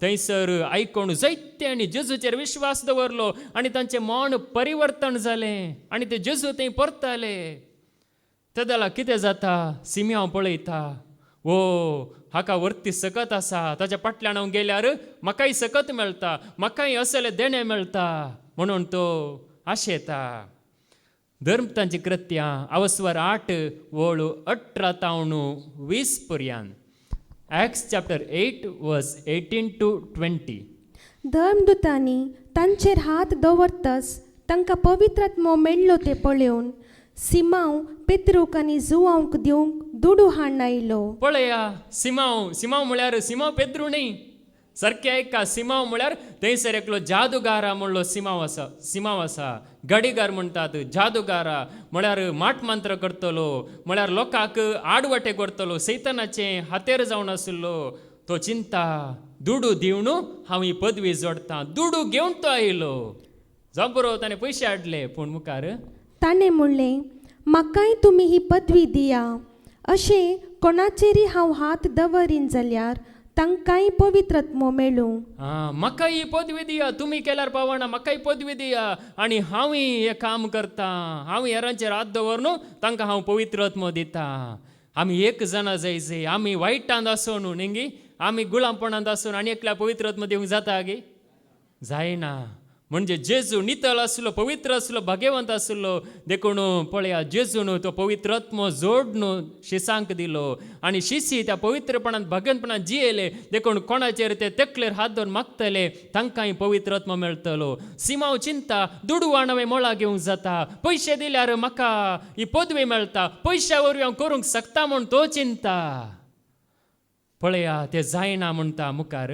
थंयसर आयकोन जायत्यांनी जेजूचेर विश्वास दवरलो आनी तांचें मन परिवर्तन जालें आनी ते जेजू थंय परतले. ते जाल्यार कितें जाता? सिमियाव पळयता, ओ हाका वर्ती सकत आसा, ताच्या फाटल्यान हांव गेल्यार म्हाकाय सकत मेळटा, म्हाकाय असले देणे मेळटा म्हणून तो आशेता. धर्मतांची कृत्यां अवस्वर 8 वळू 18 तावन 20 पर्यंत. Acts chapter 8 verse 18 to 20. धर्मदूतांनी तांचेर हात दवरतच तांकां पवित्र आत्मो मेळ्ळो ते पळोवन सिमांव पेत्रूक आनी जुवांक दिवंक दुडू हाडून आयलो. पळया सिमांव म्हळ्यार सिमांव पेद्रू न्ही. सारकें आयका. सिमांव म्हळ्यार थंयसर एकलो जादूगारा म्हणलो सिमांव आसा. गडीगार म्हणटात. जादूगारा म्हळ्यार माटमंत्र करतलो, म्हळ्यार लोकांक आडवटे करतलो, सैतानाचें हातेर जावन आसलो. तो चिंता दुडू दिवन हांव ही पदवी जोडटां. दुडू घेवन तो आयलो. जावं बरो ताणें पयशे हाडले पूण मुखार ताणें म्हणलें, म्हाकाय तुमी ही पदवी दिया. अशें कोणाचेरय हांव हात दवरीन जाल्यार तांकांय पवित्र आत्मो मेळूं. म्हाकाय ही पदवी दिया. तुमी केल्यार पावना, म्हाकाय पदवी दिया. आनी हांवूय हें काम करतां. हांव हेरांचेर हात दवरून तांकां हांव पवित्र आत्मो दितां. आमी एक जाणा जाय. आमी वायटांत आसून न्ही, आमी गुलामपणांत आसून आनी एकल्या पवित्र आत्मो दिवंक जाता गे? जायना. म्हणजे जेजू नितळ आसलो, पवित्र आसलो, भाग्यवंत आसलो. देखून पळया जेजून तो पवित्र आत्मो जोडून शिसांक दिलो आनी शिसी त्या पवित्रपणांत भाग्यवंतपणांत जियेले. देखून कोणाचेर ते तकलेर हात दवरून मागतले तांकांय पवित्र आत्मो मेळटलो. सिमांव चिंता दुडू हांवें मोळा घेवंक जाता, पयशे दिल्यार म्हाका ही पदवी मेळटा, पयश्या वरवीं हांव करूंक शकता म्हूण तो चिंता. पळया ते जायना म्हणटा मुखार.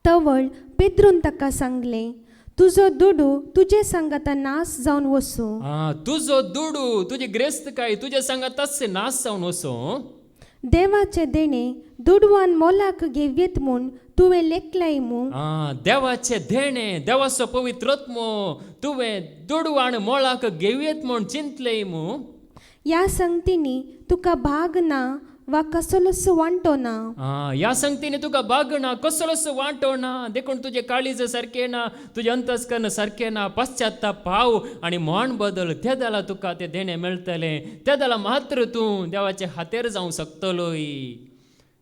तवळ पेद्रून ताका सांगलें, तुजो दुडू तुजे सांगाता नास जावन वचूं. तुजो दुडू तुजी ग्रेस्तकाय तुजे सांगा तस्से नास जावन वचूं. देवाचे देणे दुडवान मोलाक घेवयेत म्हूण तुवें लेखलाय मू. देवाचे देणे, देवाचो पवित्र आत्मो तुवें दुडवान मोलाक घेवयेत म्हूण चिंतले मू. ह्या संगतींनी तुका भाग ना वा कसलोसो वांटो ना. ह्या संगतीने तुका भाग ना, कसलोसो वांटो ना. देखून तुजे काळीज सारकें ना, तुजे अंतस्करण सारकें ना. पश्चात्ताप पाव आनी मन बदल. त्या जाल्यार तुका ते देणे मेळटले. त्या जाल्यार मात्र तूं देवाचे हातेर जावंक शकतलोय.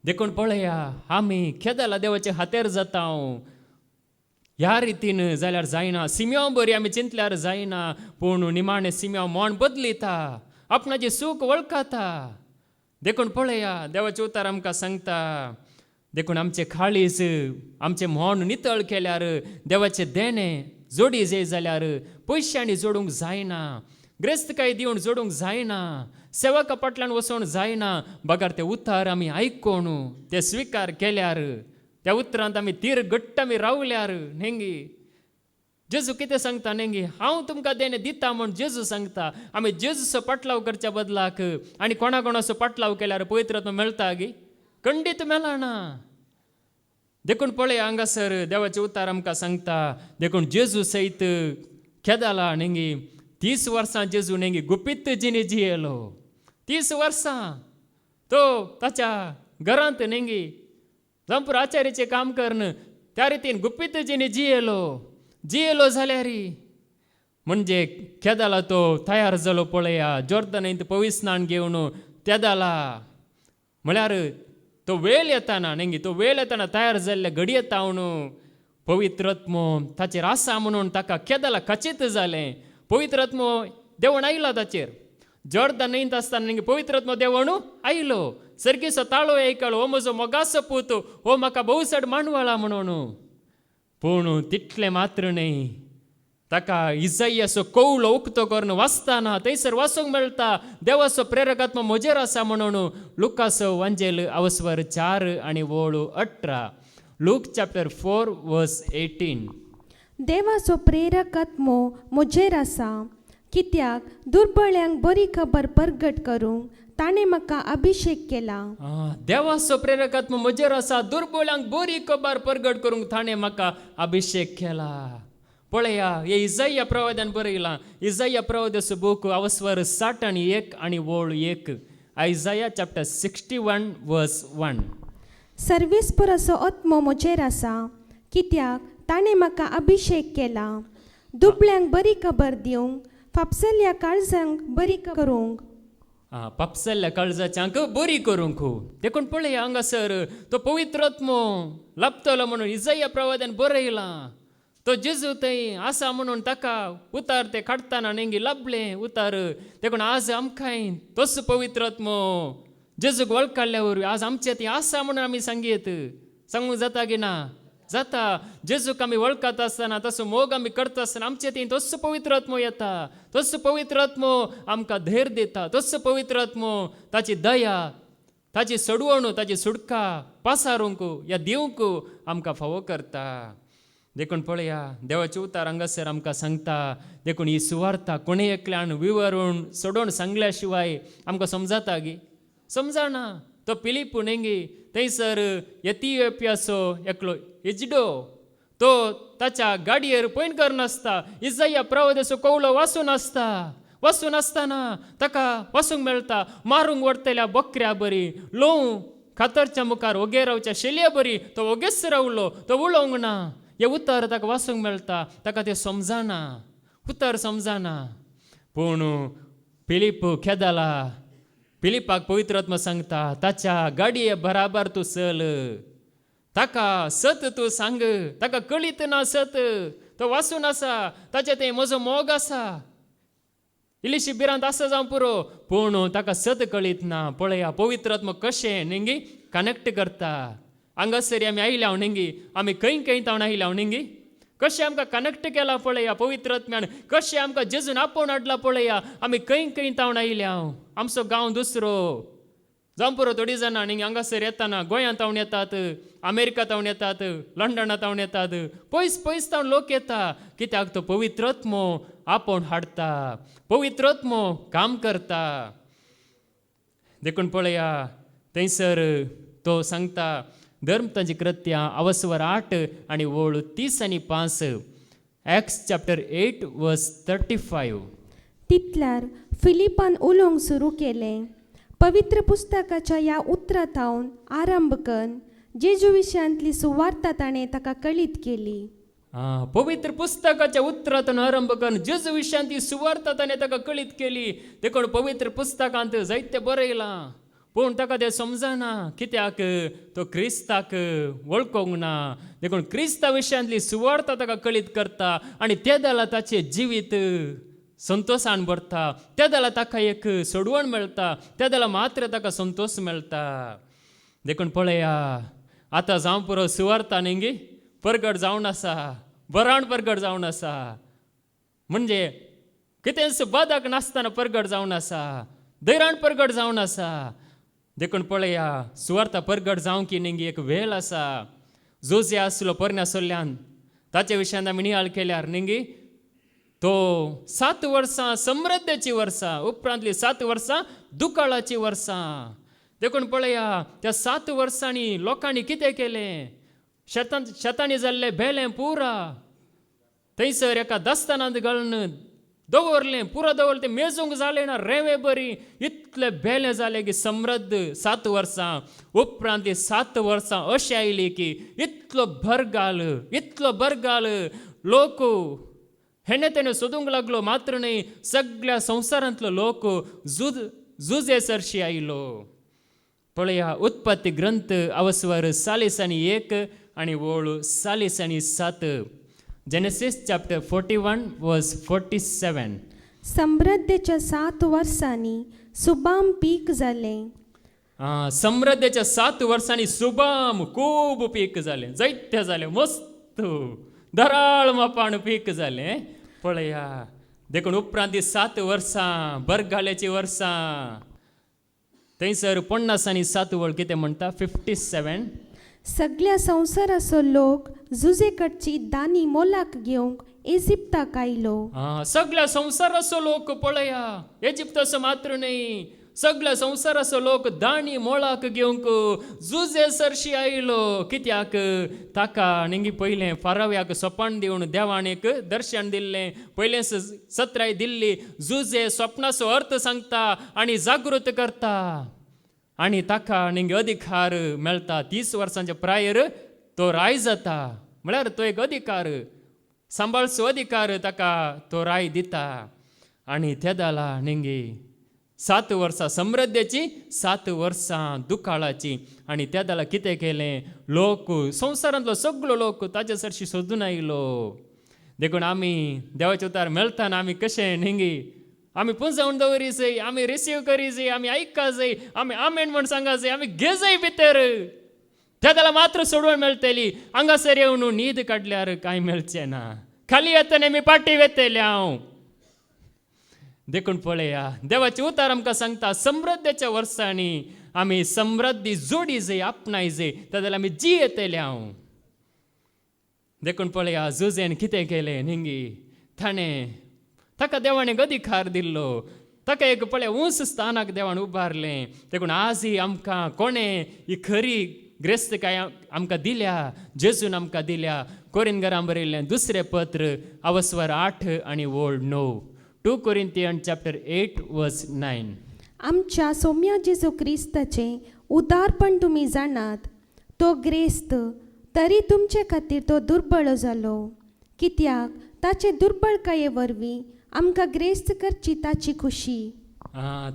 देखून पळया आमी केदाला देवाचे हातेर जाता. ह्या रितीन जाल्यार जायना. सिमियाव बरी आमी चिंतल्यार जायना. पूण निमाणे सिमियाव मन बदलिता, आपणाचें सूख वळखता. देखून पळया देवाचे उतार आमकां सांगता. देखून आमचे खाळीस आमचे मन नितळ केल्यार देवाचे देणे जोडी जे जाल्यार पयशांनी जोडूंक जायना, ग्रेस्तकाय दिवन जोडूंक जायना, सेवका फाटल्यान वचोंक जायना. बगार ते उतार आमी आयकोन ते स्विकार केल्यार, त्या उतरांत आमी तीर घट्ट आमी रावल्यार न्ही. जेजू कितें सांगता न्ही, हांव तुमकां देणे दिता म्हूण जेजू सांगता. आमी जेजूचो पाटलाव करच्या बदलाक आनी कोणाचो पाटलाव केल्यार पवित्र आत्मो मेळटा गे? खंडीत मेळना. देखून पळया हांगासर देवाचे उतार आमकां सांगता. देखून जेजू सयत केदाला न्ही 30 वर्सां जेजू न्ही गुपीत जिणे जियेलो. 30 वर्सां तो ताच्या घरांत नेंगी जांपूर आचार्याचे काम करणं त्या रितीन गुप्पितजीने जियेलो जाल्यार म्हणजे केदाला तो तयार जालो पळया जॉर्दनांत पवित्र स्नान घेवन तेदाला म्हळ्यार तो वेळ येताना नेंगी तो वेळ येताना तयार जाल्ल्या घडये तावन पवित्रत्म ताचेर आसा म्हणून ताका केदाला खचित जालें पवित्रत्म देवण आयलो ताचेर जॉर्दनांत आसतना नेंगी पवित्रत्म देवण आयलो सर्गीचो ताळो आयकलो हो म्हजो मोगाचो पूत हो म्हाका भोवसड मानवळा म्हणून पूण तितलें मात्र न्ही ताका इसायाचो कौलो उक्तो करून वाचताना थंयसर वाचूंक मेळटा देवाचो प्रेरकात्म म्हजेर आसा म्हणून लुकाचो वांजेल अवस्वर 4 आनी वळू 18 लूक चॅप्टर 4 वर्स 18 देवाचो प्रेरक आत्मो म्हजेर आसा कित्याक दुर्बळ्यांक बरी खबर परगट करूंक ताणें म्हाका अभिषेक केला. देवाचो प्रेरकात्म म्हजेर आसा दुर्बळ्यांक बरी खबर परगट करूंक ताणें म्हाका अभिषेक केला. पळया हे इसाया प्रवाद्यान बरयलां इसाया प्रवाद्याचो बूक अवस्वर 60 आनी 1 आनी वळू 1 आयजाया चॅप्टर 61 वर्स 1 सर्वेस्पराचो आत्मो म्हजेर आसा कित्याक ताणें म्हाका अभिषेक केला दुबळ्यांक बरी खबर दिवंक फापसल्ल्या काळजांक बरी करूंक पापसल्ल्या काळजाच्यांक बरी करूंक देखून पळया हांगासर तो पवित्रत्मो लाभतलो म्हणून इसाया प्रवाद्यान बरयलां तो जेजू थंय आसा म्हणून ताका उतार ते काडटाना नेंगी लाभलें उतार देखून आज आमकांय तोच पवित्रत्मो जेजूक वळखल्या वरवीं आज आमचें थंय आसा म्हणून आमी सांगूंक जाता की ना जाता जेजूक आमी वळखत आसतना तसो मोग आमी करता आसतना आमचे थंय तोच पवित्रत्मो येता तोच पवित्रत्मो आमकां धैर्य दिता तोच पवित्रत्मो ताची दया ताची सडवण ताची सुडका पासारूंक या दिवंक आमकां फावो करता. देखून पळया देवाचे उतार हांगासर आमकां सांगता देखून ही सुवार्ता कोणें एकल्यान विवरून सोडोवन सांगल्या शिवाय आमकां समजाता गी समजाना. तो फिलिप नेंगी थंयसर एथिओपियाचो एकलो इजडो तो ताच्या गाडयेर पयन करनासता इसाया प्रवाद्याचो कौलो वाचून आसतना ताका वाचूंक मेळटा मारूंक वरतल्या बकऱ्या बरी लोव खातरच्या मुखार ओगे रावच्या शेलये बरी तो ओगेच रावलो तो उलोवंक ना हे उतर ताका वाचूंक मेळटा ताका तें समजाना उतर समजाना. पूण फिलिपाक पवित्रत्म सांगता ताच्या गाडये बराबर तूं चल ताका सत तूं सांग ताका कळीत ना सत तो वाचून आसा ताचे थंय म्हजो मोग आसा इल्लीशी भिरांत आसा जावं पुरो पूण ताका सत कळीत ना. पळया पवित्रत्म कशें नेंगी कनेक्ट करता हांगासर आमी आयल्या नेंगी आमी खंय तावन आयल्या नेंगी कशें आमकां कनेक्ट केला पळया पवित्रत्म्यान कशें आमकां जेजून आपोवन हाडला पळया आमी खंय तावन आयल्या आमचो गांव दुसरो जावं पुरो थोडीं जाणां न्ही हांगासर येताना गोंयांत तावन येतात अमेरिका तावन येतात लंडना तावन येतात पयस तावन लोक येता कित्याक तो पवित्रत्मो आपोवन हाडटा पवित्रत्मो काम करता. देखून पळया थंयसर तो सांगता धर्म ताची कृत्यां अवस्वर 8 आनी वळू 30 आनी 5 एक्ट्स चॅप्टर 8 वर्स 35 तितल्यार फिलिपान उलोवंक सुरू केलें पवित्र पुस्तकाच्या ह्या उतरांतावन आरंभ करून जेजू विशयांतली सुवार्ता ताणें ताका कळीत केली. पवित्र पुस्तकाच्या उतरांतून आरंभ करून जेजू विशयांतली सुवार्ता ताणें ताका कळीत केली. देखून पवित्र पुस्तकांत जायतें बरयलां पूण ताका तें समजना कित्याक तो क्रिस्ताक वळखोंक ना. देखून क्रिस्ता विशयांतली सुवार्ता ताका कळीत करता आनी त्या जाला ताचें जिवीत संतोशान भरता त्या जाला ताका एक सोडवण मेळटा त्या जाला मात्र ताका संतोश मेळटा. देखून पळया आतां जावं पुरो सुवार्ता नेंगी परगट जावन आसा बराण परगट जावन आसा म्हणजे कितें सुबादाक नासतना परगट जावन आसा धैर्यान परगट जावन आसा. देखून पळया सुवार्ता परगट जावं की नेंगी एक वेळ आसा जोजे आसलो परण्या सोल्ल्यान ताचे विशयान आमी नियाळ केल्यार नेंगी तो 7 वर्सां समृद्धीची वर्सां उपरांतली 7 वर्सां दुकाळाची वर्सां. देखून पळया त्या 7 वर्सांनी लोकांनी कितें केलें शेतांनी जाल्लें बेलें पुरा थंयसर एका दस्तानांत घालून दवरलें पुरो दवरलें तें मेजूंक जालें ना रेवे बरी इतलें बेलें जालें की समृद्ध 7 वर्सां उपरांत ती 7 वर्सां अशी आयली की इतलो बरगाल लोक हेणे तेणे सोदूंक लागलो मात्र न्ही सगळ्या संवसारांतलो लोक जुजेसरशी आयलो पळया उत्पत्ती ग्रंथ अवस्वर 41 आनी वोळ 7 जेनेसिस चॅप्टर 41 वर्स 47 समृद्धेच्या 7 वर्सांनी सुबाम पीक जालें. समृद्धेच्या 7 वर्सांनी सुबाम खूब पीक जालें जैत्य जालें मस्त धराळ मापान पीक जालें पळया देखून उपरांत 7 वर्सां बरगाल्याची वर्सां थंयसर 50 आनी 7 वळ कितें म्हणटा 57 सगळ्या संवसाराचो लोक जुजे कडची दानी मोलाक घेवंक इजिप्ताक आयलो. सगळ्या संवसाराचो लोक पळया इजिप्ताचो मात्र न्ही सगळ्या संवसाराचो लोक दाणी मोळाक घेवंक जुजेसरशी आयलो कित्याक ताका निंगी पयलें फाराव्याक सोपान दिवन देवान एक दर्शन दिल्लें पयलें सत्राय दिल्ली जुजे स्वप्नाचो अर्थ सांगता आनी जागृत करता आनी ताका निंगे अधिकार मेळटा 30 वर्सांच्या प्रायर तो राय जाता म्हळ्यार तो एक अधिकार सांबाळचो अधिकार ताका तो राय दिता आनी त्या जाला निंगी 7 वर्सां समृद्धेची 7 वर्सां दुकाळाची आनी त्या जाला कितें केलें लोक संवसारांतलो सगळो लोक ताचे सरशी सोदून आयलो देखून आमी देवाचे उतार मेळटाना आमी कशें निंगी आमी पुंजावन दवरी जाय आमी रिसीव करी जाय आमी आयका जाय आमी आमेन म्हण सांगा जाय आमी घे जाय भितर त्या जाला मात्र सोडवण मेळटली हांगासर येवन न्हीद काडल्यार कांय मेळचें ना खाली येतना मी पाटी वेतले हांव देखून पळया देवाचे उतार आमकां सांगता समृद्धेच्या वर्सांनी आमी समृद्धी जोडी जाय आपणाय जाय त्या जाल्यार आमी जी येतले हांव देखून पळया जुजेन कितें केलें निंगी ताणें ताका देवान एक अधिकार दिल्लो ताका एक पळय उंच स्थानाक देवान उबारलें देखून आजय आमकां कोणें ही खरी ग्रेस्तकाय आमकां दिल्या जेजून आमकां दिल्या कोरिंथीकांक बरयल्लें 2 पत्र अवस्वर 8 आनी वोळ 9 2 Corinthians chapter 8 verse 9 आमच्या सौम्य जेजू क्रिस्ताचें उदारपण तुमी जाणात तो ग्रेस्त तरी तुमचे खातीर तो दुर्बळ जालो कित्याक ताचे दुर्बळकाये वरवीं आमकां ग्रेस्त करची ताची खुशी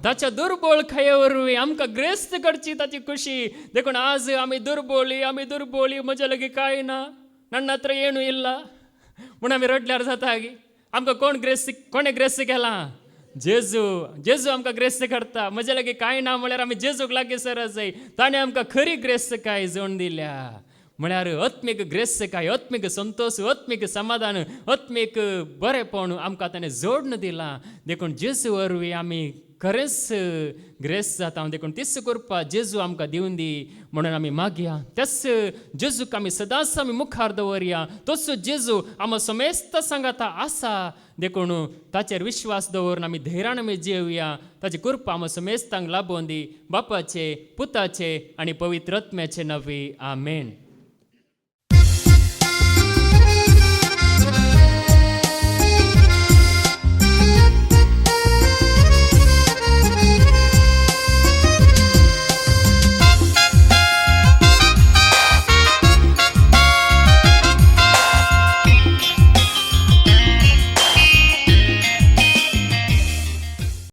ताच्या दुर्बळकाये वरवीं आमकां ग्रेस्त करची ताची खुशी देखून आज आमी दुर्बळी म्हज्या लगी कांय ना ನನ್ನ ಹತ್ರ ಏನೂ ಇಲ್ಲ म्हूण आमी रडल्यार जाता गी आमकां कोणें ग्रेस्त केला जेजू आमकां ग्रेस्त करता म्हज्या लागीं कांय ना म्हळ्यार आमी जेजूक लागीं सरत जाय ताणें आमकां खरी ग्रेस्तकाय जोड दिल्या म्हळ्यार आत्मीक ग्रेस्तकाय आत्मीक संतोष आत्मीक समाधान आत्मीक बरेपण आमकां ताणें जोडून दिलां देखून जेजू वरवीं आमी खरेंच ग्रेस्त जाता देखून तीच करपा जेजू आमकां दिवन दी म्हणून आमी मागया तेच जेजूक आमी सदांच आमी मुखार दवरया तोच जेजू आमच्या समेस्त सांगाता आसा देखून ताचेर विश्वास दवरून आमी धैर्यान आमी जियेवया ताची कृपा आमच्या समेस्तांक लाबोवन दी बापाचे पुताचे आनी पवित्र आत्म्याचे नवी आमेन.